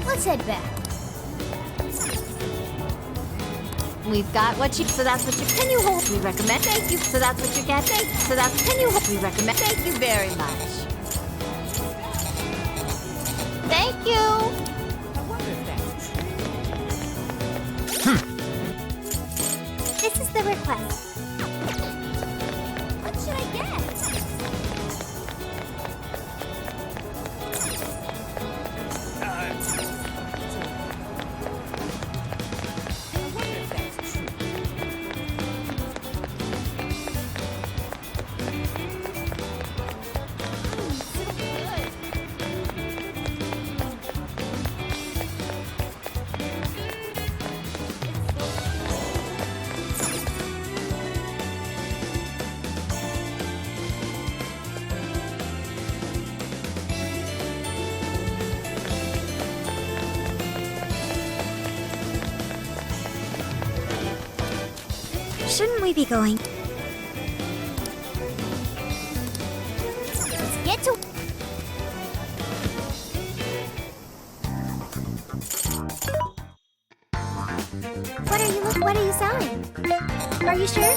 Let's head back. We've got what you. So that's what you. Can you hold? We recommend. Thank you. So that's what you get. Thank. So that's. Can you hold? We recommend. Thank you very much. Thank you. This is the request. What should I get? Shouldn't we be going? Let's get to. What are you selling? Are you sure?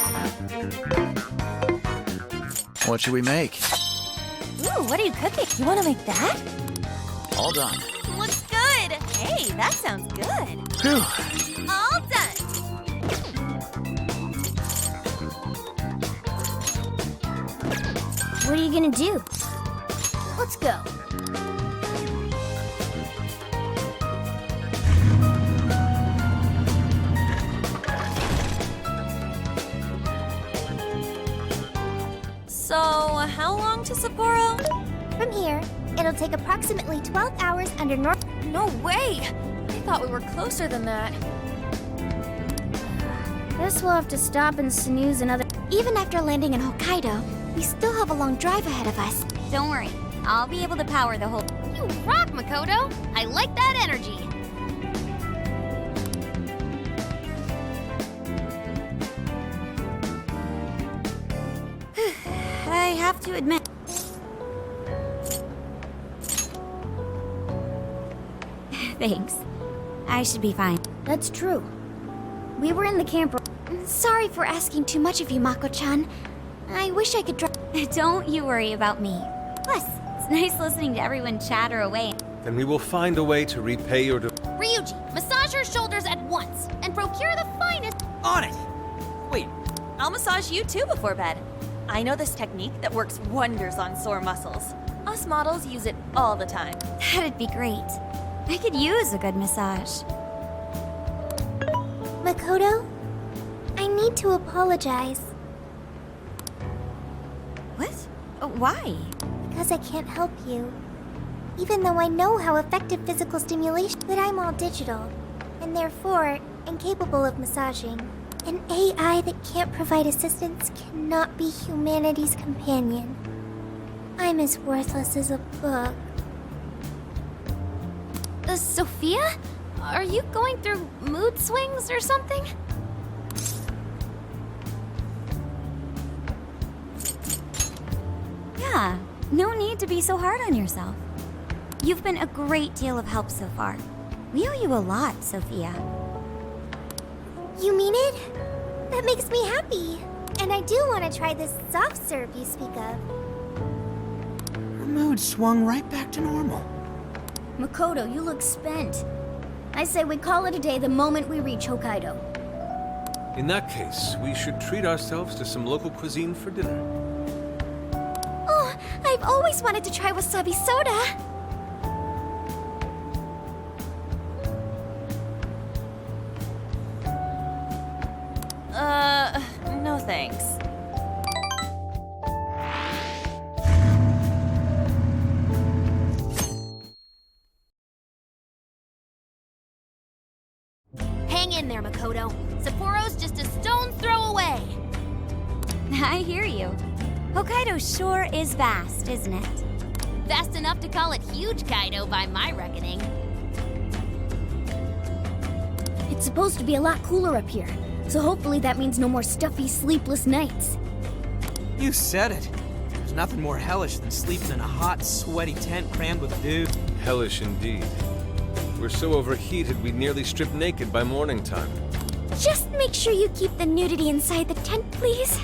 What should we make? Ooh, what are you cooking? You want to make that? All done. Looks good. Hey, that sounds good. Whew. All done. What are you gonna do? Let's go. So, how long to Sapporo? From here, it'll take approximately 12 hours under normal. No way! I thought we were closer than that. Guess we'll have to stop and snooze another. Even after landing in Hokkaido, we still have a long drive ahead of us. Don't worry, I'll be able to power the whole. You rock, Makoto! I like that energy! I have to admit. Thanks. I should be fine. That's true. We were in the camp. Sorry for asking too much of you, Mako-chan. I wish I could Don't you worry about me. Plus, it's nice listening to everyone chatter away. Then we will find a way to repay your Ryuji, massage her shoulders at once and procure the finest. On it! Wait, I'll massage you too before bed. I know this technique that works wonders on sore muscles. Us models use it all the time. That'd be great. I could use a good massage. Makoto, I need to apologize. What? Why? Because I can't help you. Even though I know how effective physical stimulation, but I'm all digital, and therefore incapable of massaging. An AI that can't provide assistance cannot be humanity's companion. I'm as worthless as a book. Sophia? Are you going through mood swings or something? Yeah, no need to be so hard on yourself. You've been a great deal of help so far. We owe you a lot, Sophia. You mean it? That makes me happy. And I do want to try this soft serve you speak of. Her mood swung right back to normal. Makoto, you look spent. I say we call it a day the moment we reach Hokkaido. In that case, we should treat ourselves to some local cuisine for dinner. Oh, I've always wanted to try wasabi soda. No thanks. Hang in there, Makoto. Sapporo's just a stone's throw away. I hear you. Hokkaido sure is vast, isn't it? Vast enough to call it huge Kaido by my reckoning. It's supposed to be a lot cooler up here, so hopefully that means no more stuffy, sleepless nights. you said it. There's nothing more hellish than sleeping in a hot, sweaty tent crammed with dudes. Hellish indeed. We're so overheated we nearly strip naked by morning time. Just make sure you keep the nudity inside the tent, please.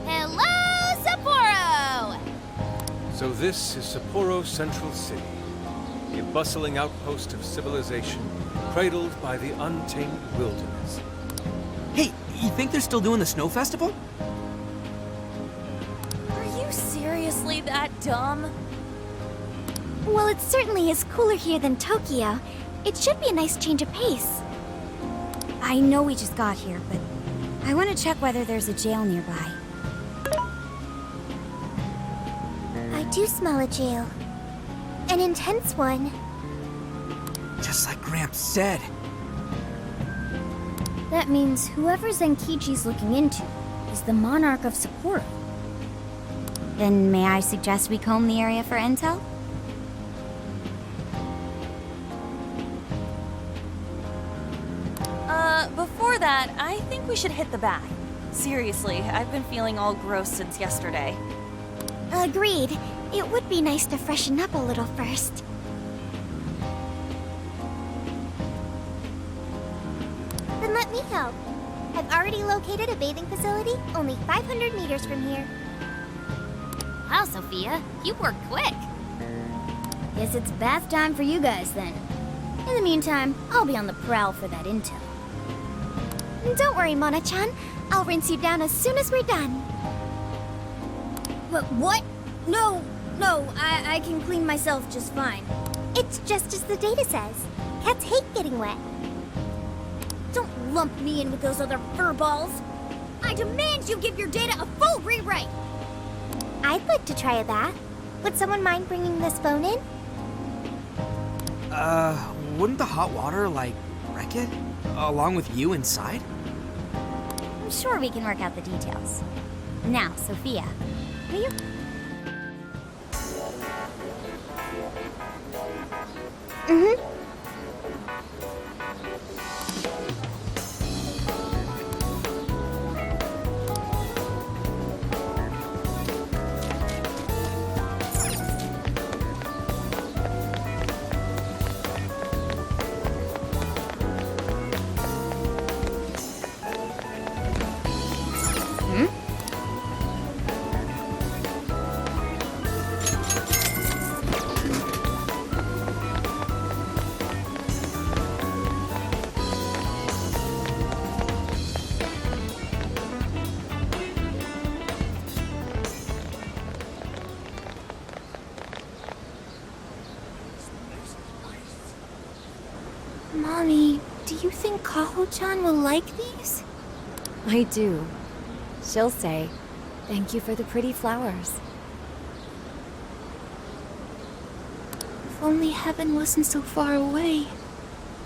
Hello, Sapporo! So this is Sapporo Central City, a bustling outpost of civilization, cradled by the untamed wilderness. Hey, you think they're still doing the snow festival? Are you seriously that dumb? Well, it certainly is cooler here than Tokyo. It should be a nice change of pace. I know we just got here, but I want to check whether there's a jail nearby. I do smell a jail. An intense one. Just like Gramps said. That means whoever Zenkichi's looking into is the monarch of Sapporo. Then may I suggest we comb the area for intel? Before that, I think we should hit the bath. Seriously, I've been feeling all gross since yesterday. Agreed. It would be nice to freshen up a little first. Then let me help. I've already located a bathing facility only 500 meters from here. Wow, Sophia, you work quick. Guess it's bath time for you guys then. In the meantime, I'll be on the prowl for that intel. Don't worry, Mona-chan. I'll rinse you down as soon as we're done. What? No, I can clean myself just fine. It's just as the data says. Cats hate getting wet. Don't lump me in with those other furballs. I demand you give your data a full rewrite. I'd like to try a bath. Would someone mind bringing this phone in? Wouldn't the hot water, like, wreck it? Along with you inside? I'm sure we can work out the details. Now, Sophia, will you... Mm-hmm. Mommy, do you think Kaho-chan will like these? I do. She'll say, "Thank you for the pretty flowers." If only heaven wasn't so far away,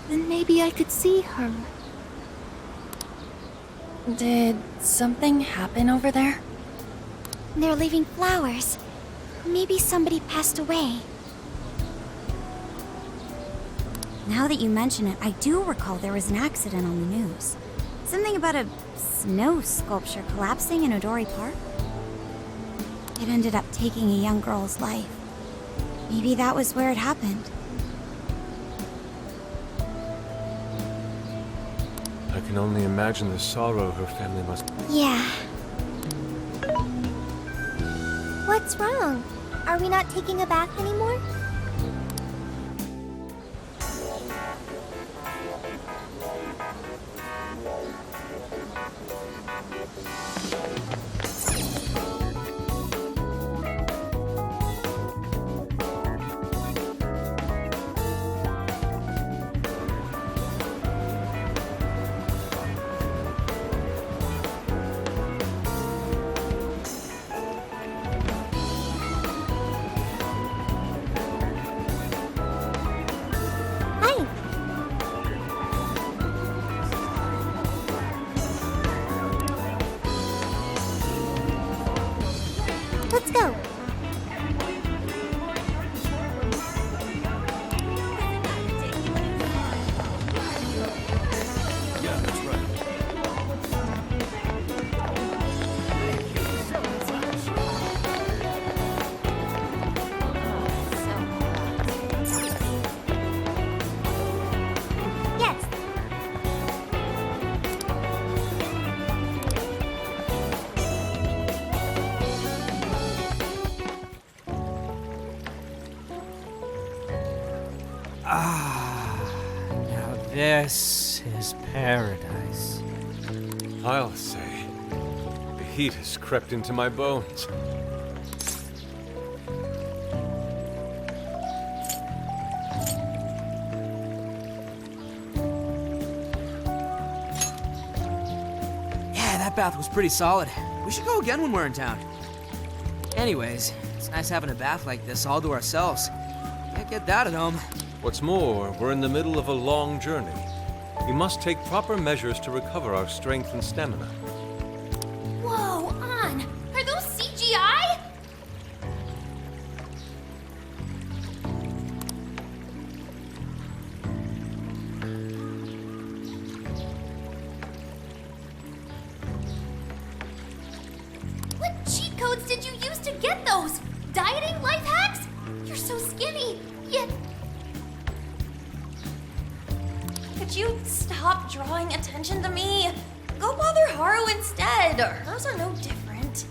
then maybe I could see her. Did something happen over there? They're leaving flowers. Maybe somebody passed away. Now that you mention it, I do recall there was an accident on the news. Something about a snow sculpture collapsing in Odori Park. It ended up taking a young girl's life. Maybe that was where it happened. I can only imagine the sorrow her family must... Yeah. What's wrong? Are we not taking a bath anymore? Now this is paradise. I'll say. The heat has crept into my bones. Yeah, that bath was pretty solid. We should go again when we're in town. Anyways, it's nice having a bath like this all to ourselves. Can't get that at home. What's more, we're in the middle of a long journey. We must take proper measures to recover our strength and stamina. Whoa, An! Are those CGI? What cheat codes did you use to get those? Dieting life hacks? You're so skinny, yet... Could you stop drawing attention to me? Go bother Haru instead. Hers are no different.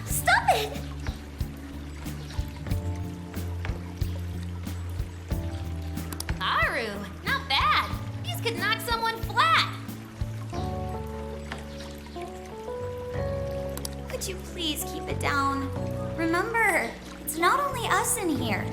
Stop it! Haru, not bad. These could knock someone flat. Could you please keep it down? Remember, it's not only us in here.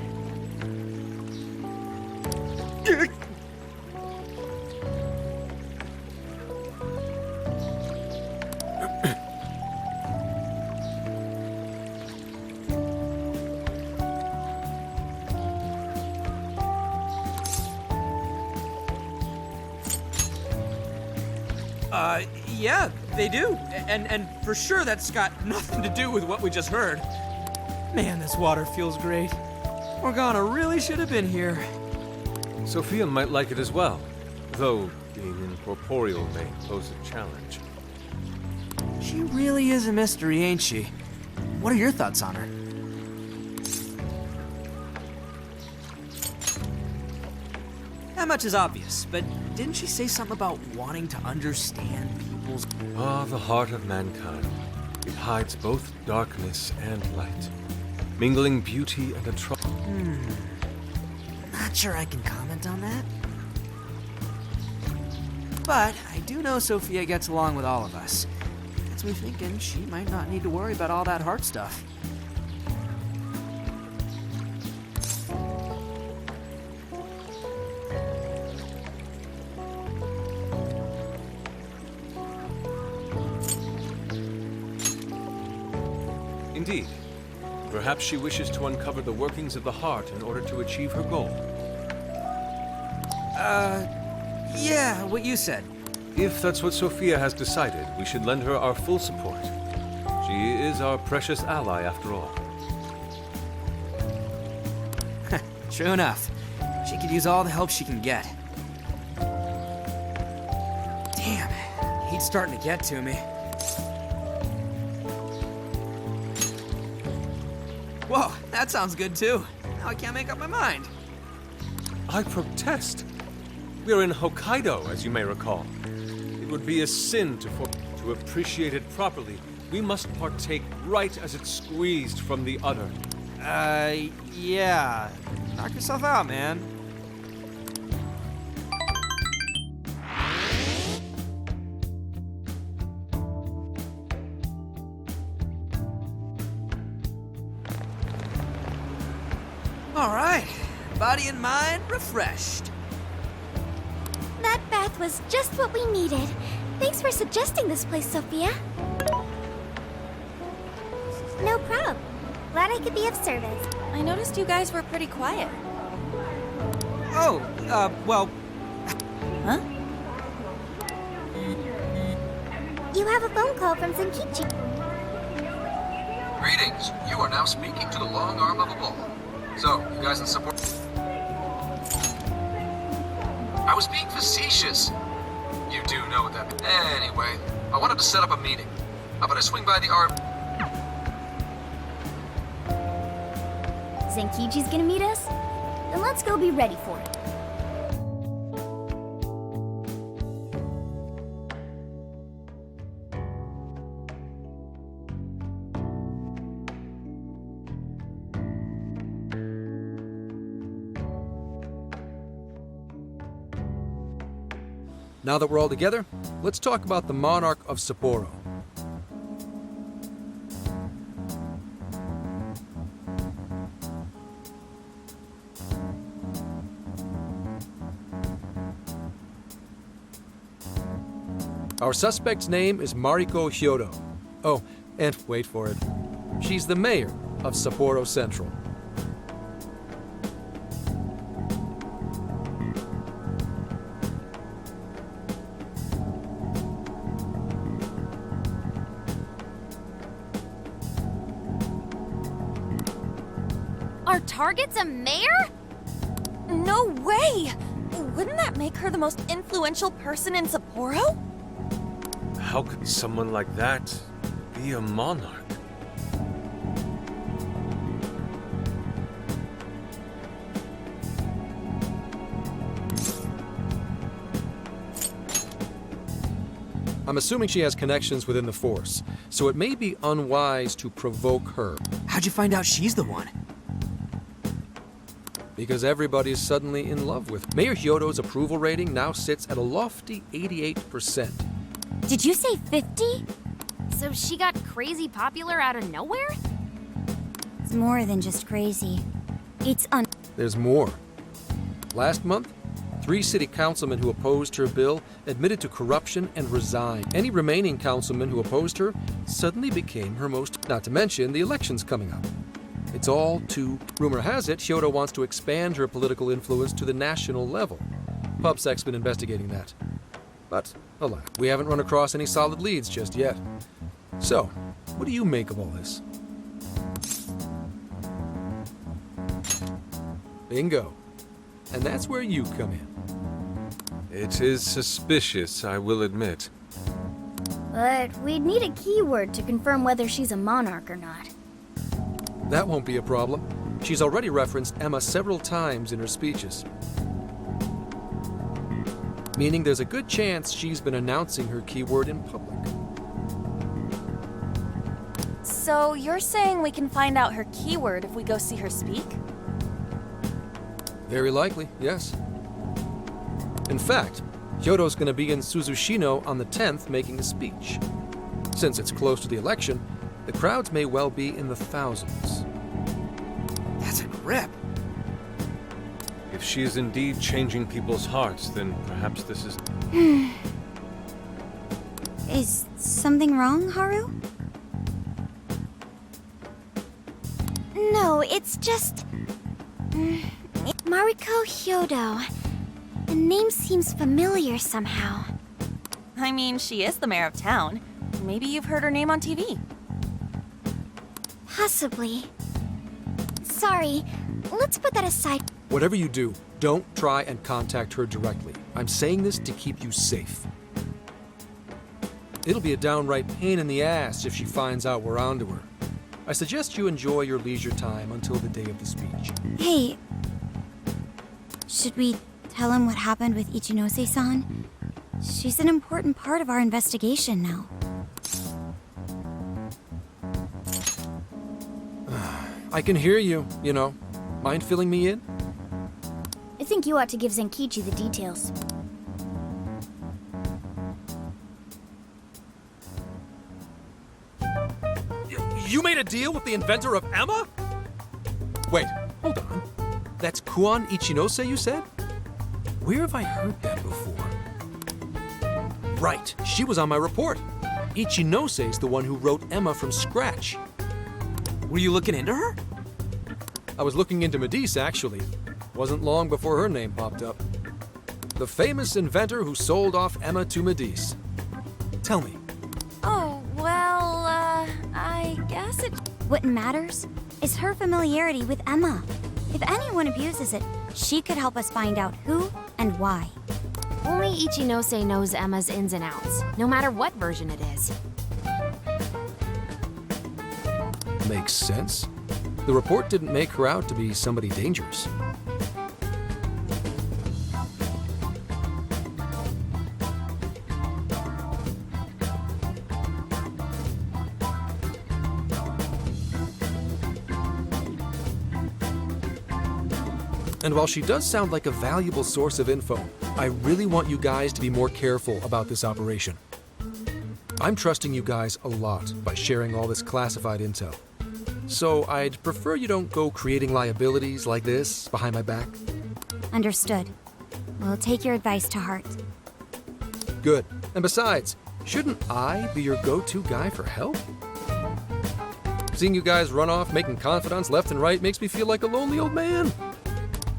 Yeah, they do. And for sure that's got nothing to do with what we just heard. Man, this water feels great. Morgana really should have been here. Sophia might like it as well, though being incorporeal may pose a challenge. She really is a mystery, ain't she? What are your thoughts on her? That much is obvious, but didn't she say something about wanting to understand people's... Ah, the heart of mankind. It hides both darkness and light, mingling beauty and atrocity. Not sure I can comment on that. But I do know Sophia gets along with all of us. Gets me thinking she might not need to worry about all that heart stuff. Indeed. Perhaps she wishes to uncover the workings of the heart in order to achieve her goal. Yeah, what you said. If that's what Sophia has decided, we should lend her our full support. She is our precious ally, after all. True enough. She could use all the help she can get. Damn, heat's starting to get to me. Whoa, that sounds good too. Now I can't make up my mind. I protest. We are in Hokkaido, as you may recall. It would be a sin to appreciate it properly. We must partake right as it's squeezed from the udder. Yeah. Knock yourself out, man. All right. Body and mind refreshed. That bath was just what we needed. Thanks for suggesting this place, Sophia. No prob. Glad I could be of service. I noticed you guys were pretty quiet. Oh, well... Huh? You have a phone call from Zenkichi. Greetings. You are now speaking to the long arm of a bull. So, you guys in support? I was being facetious. You do know what that... Anyway, I wanted to set up a meeting. How about I swing by the Zenkichi's gonna meet us? Then let's go be ready for it. Now that we're all together, let's talk about the monarch of Sapporo. Our suspect's name is Mariko Hyodo. Oh, and wait for it. She's the mayor of Sapporo Central. Our target's a mayor? No way! Wouldn't that make her the most influential person in Sapporo? How could someone like that be a monarch? I'm assuming she has connections within the Force, so it may be unwise to provoke her. How'd you find out she's the one? Because everybody's suddenly in love with. Mayor Hyodo's approval rating now sits at a lofty 88%. Did you say 50? So she got crazy popular out of nowhere? It's more than just crazy. It's There's more. Last month, 3 city councilmen who opposed her bill admitted to corruption and resigned. Any remaining councilmen who opposed her suddenly became her most... Not to mention the elections coming up. It's all too... Rumor has it, Hyodo wants to expand her political influence to the national level. PubSec's been investigating that. But, alas, we haven't run across any solid leads just yet. So, what do you make of all this? Bingo. And that's where you come in. It is suspicious, I will admit. But we'd need a keyword to confirm whether she's a monarch or not. That won't be a problem. She's already referenced Emma several times in her speeches. Meaning there's a good chance she's been announcing her keyword in public. So you're saying we can find out her keyword if we go see her speak? Very likely, yes. In fact, Hyodo's going to be in Suzushino on the 10th making a speech. Since it's close to the election, the crowds may well be in the thousands. That's a grip. If she is indeed changing people's hearts, then perhaps this is... Is something wrong, Haru? No, it's just... Mariko Hyodo. The name seems familiar somehow. I mean, she is the mayor of town. Maybe you've heard her name on TV. Possibly. Sorry, let's put that aside. Whatever you do, don't try and contact her directly. I'm saying this to keep you safe. It'll be a downright pain in the ass if she finds out we're onto her. I suggest you enjoy your leisure time until the day of the speech. Hey, should we tell him what happened with Ichinose-san? She's an important part of our investigation now. I can hear you, you know. Mind filling me in? I think you ought to give Zenkichi the details. You made a deal with the inventor of Emma? Wait, hold on. That's Kuon Ichinose, you said? Where have I heard that before? Right, she was on my report. Ichinose's the one who wrote Emma from scratch. Were you looking into her? I was looking into Medice, actually. Wasn't long before her name popped up. The famous inventor who sold off Emma to Medice. Tell me. Oh, well, I guess it... What matters is her familiarity with Emma. If anyone abuses it, she could help us find out who and why. Only Ichinose knows Emma's ins and outs, no matter what version it is. Makes sense. The report didn't make her out to be somebody dangerous. And while she does sound like a valuable source of info, I really want you guys to be more careful about this operation. I'm trusting you guys a lot by sharing all this classified intel. So I'd prefer you don't go creating liabilities like this behind my back. Understood. We'll take your advice to heart. Good. And besides, shouldn't I be your go-to guy for help? Seeing you guys run off making confidants left and right makes me feel like a lonely old man.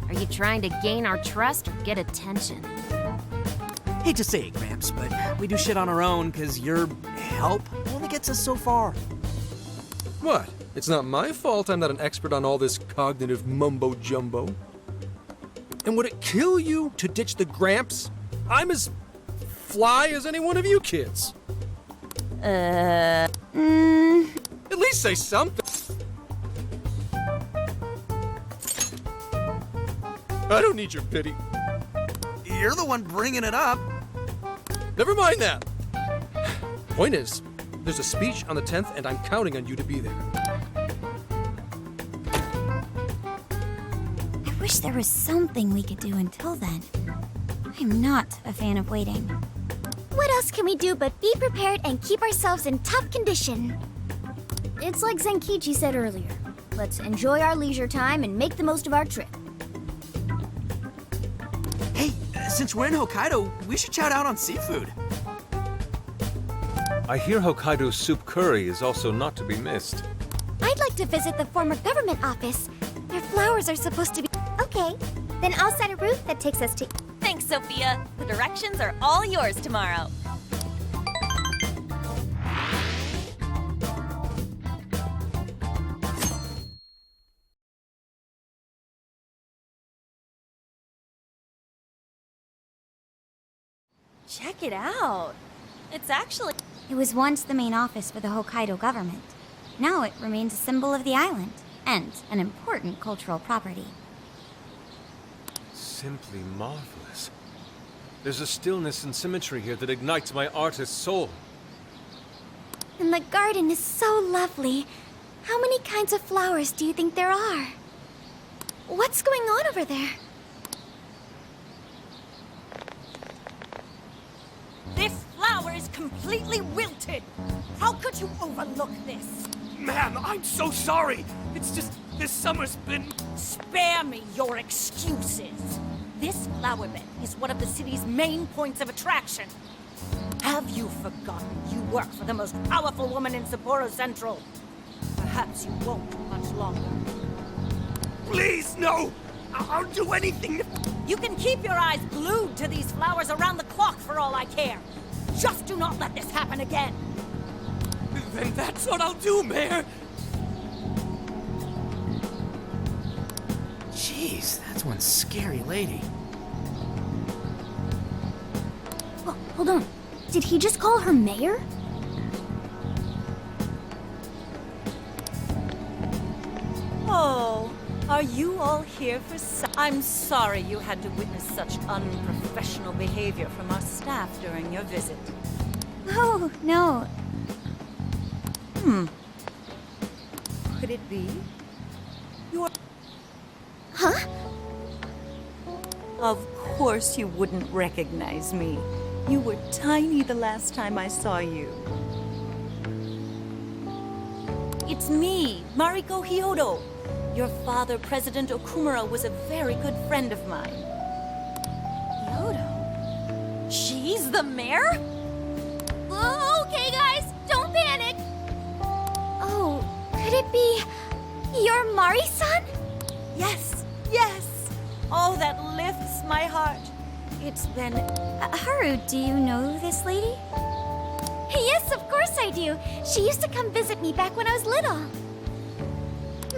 Are you trying to gain our trust or get attention? Hate to say it, Gramps, but we do shit on our own because your help only gets us so far. What? It's not my fault I'm not an expert on all this cognitive mumbo-jumbo. And would it kill you to ditch the Gramps? I'm as fly as any one of you kids. At least say something. I don't need your pity. You're the one bringing it up. Never mind that. Point is, there's a speech on the 10th, and I'm counting on you to be there. I wish there was something we could do until then. I'm not a fan of waiting. What else can we do but be prepared and keep ourselves in tough condition? It's like Zenkichi said earlier. Let's enjoy our leisure time and make the most of our trip. Hey, since we're in Hokkaido, we should shout out on seafood. I hear Hokkaido's soup curry is also not to be missed. I'd like to visit the former government office. Their flowers are supposed to be... Okay, then I'll set a route that takes us to... Thanks, Sophia. The directions are all yours tomorrow. Check it out. It's actually... It was once the main office for the Hokkaido government. Now it remains a symbol of the island, and an important cultural property. Simply marvelous. There's a stillness and symmetry here that ignites my artist's soul. And the garden is so lovely. How many kinds of flowers do you think there are? What's going on over there? This flower is completely wilted! How could you overlook this? Ma'am, I'm so sorry. It's just, this summer's been... Spare me your excuses. This flower bed is one of the city's main points of attraction. Have you forgotten you work for the most powerful woman in Sapporo Central? Perhaps you won't much longer. Please, no! I'll do anything. You can keep your eyes glued to these flowers around the clock for all I care. Just do not let this happen again. Then that's what I'll do, Mayor. Jeez, that's one scary lady. Oh, hold on. Did he just call her mayor? Oh, are you all here for I'm sorry you had to witness such unprofessional behavior from our staff during your visit. Oh, no. Could it be? You're... Huh? Of course you wouldn't recognize me. You were tiny the last time I saw you. It's me, Mariko Hyodo. Your father, President Okumura, was a very good friend of mine. Derroto? She's the mayor? Okay, guys, don't panic. Oh, could it be... your Mari-san? Yes, yes. Oh, that lifts my heart. It's been... Haru, do you know this lady? Yes, of course I do. She used to come visit me back when I was little.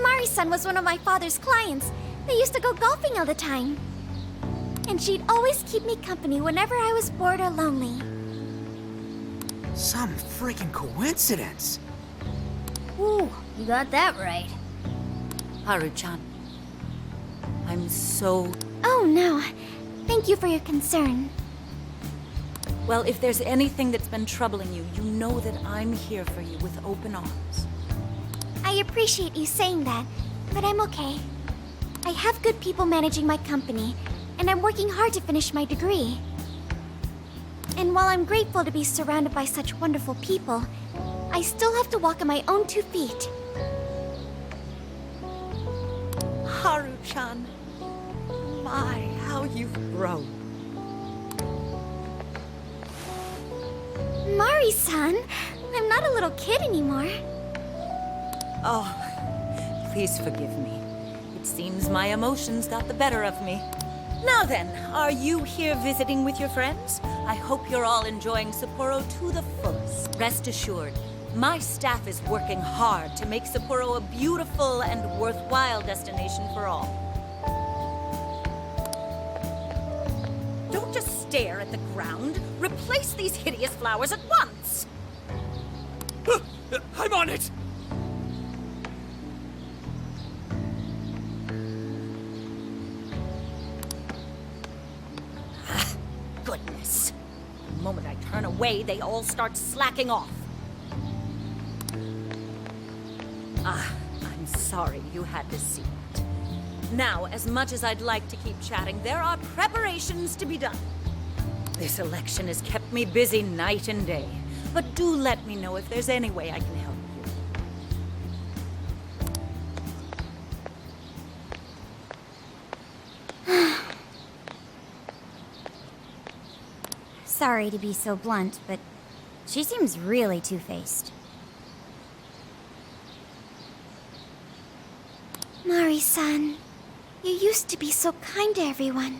Mari-san was one of my father's clients. They used to go golfing all the time. And she'd always keep me company whenever I was bored or lonely. Some freaking coincidence. Ooh, you got that right. Haru-chan, I'm so... Oh, no. Thank you for your concern. Well, if there's anything that's been troubling you, you know that I'm here for you with open arms. I appreciate you saying that, but I'm okay. I have good people managing my company, and I'm working hard to finish my degree. And while I'm grateful to be surrounded by such wonderful people, I still have to walk on my own 2 feet. Haru-chan. My, how you've grown. Mari-san, I'm not a little kid anymore. Oh, please forgive me. It seems my emotions got the better of me. Now then, are you here visiting with your friends? I hope you're all enjoying Sapporo to the fullest. Rest assured, my staff is working hard to make Sapporo a beautiful and worthwhile destination for all. Don't just stare at the ground. Replace these hideous flowers at once! I'm on it! Goodness. The moment I turn away, they all start slacking off. I'm sorry you had to see it. Now, as much as I'd like to keep chatting, there are preparations to be done. This election has kept me busy night and day, but do let me know if there's any way I can help you. Sorry to be so blunt, but she seems really two-faced. Mari-san, you used to be so kind to everyone.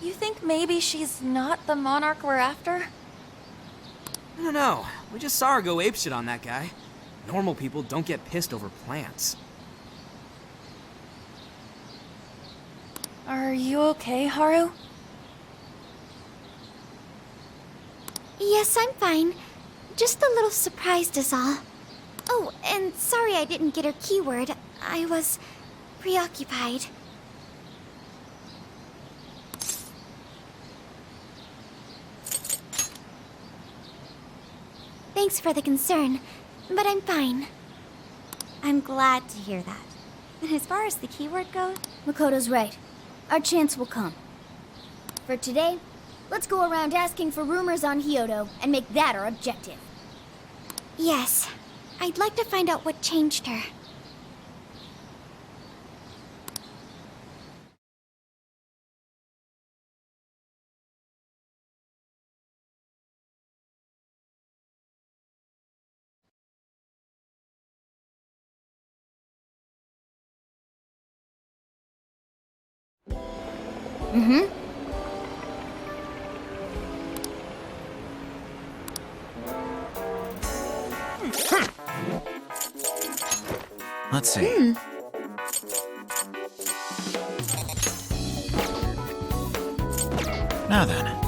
You think maybe she's not the monarch we're after? I don't know. We just saw her go apeshit on that guy. Normal people don't get pissed over plants. Are you okay, Haru? Yes, I'm fine. Just a little surprised is all. Oh, and sorry I didn't get her keyword. I was preoccupied. Thanks for the concern, but I'm fine. I'm glad to hear that. And as far as the keyword goes, Makoto's right. Our chance will come. For today, let's go around asking for rumors on Hyodo and make that our objective. Yes, I'd like to find out what changed her. Let's see. Now then.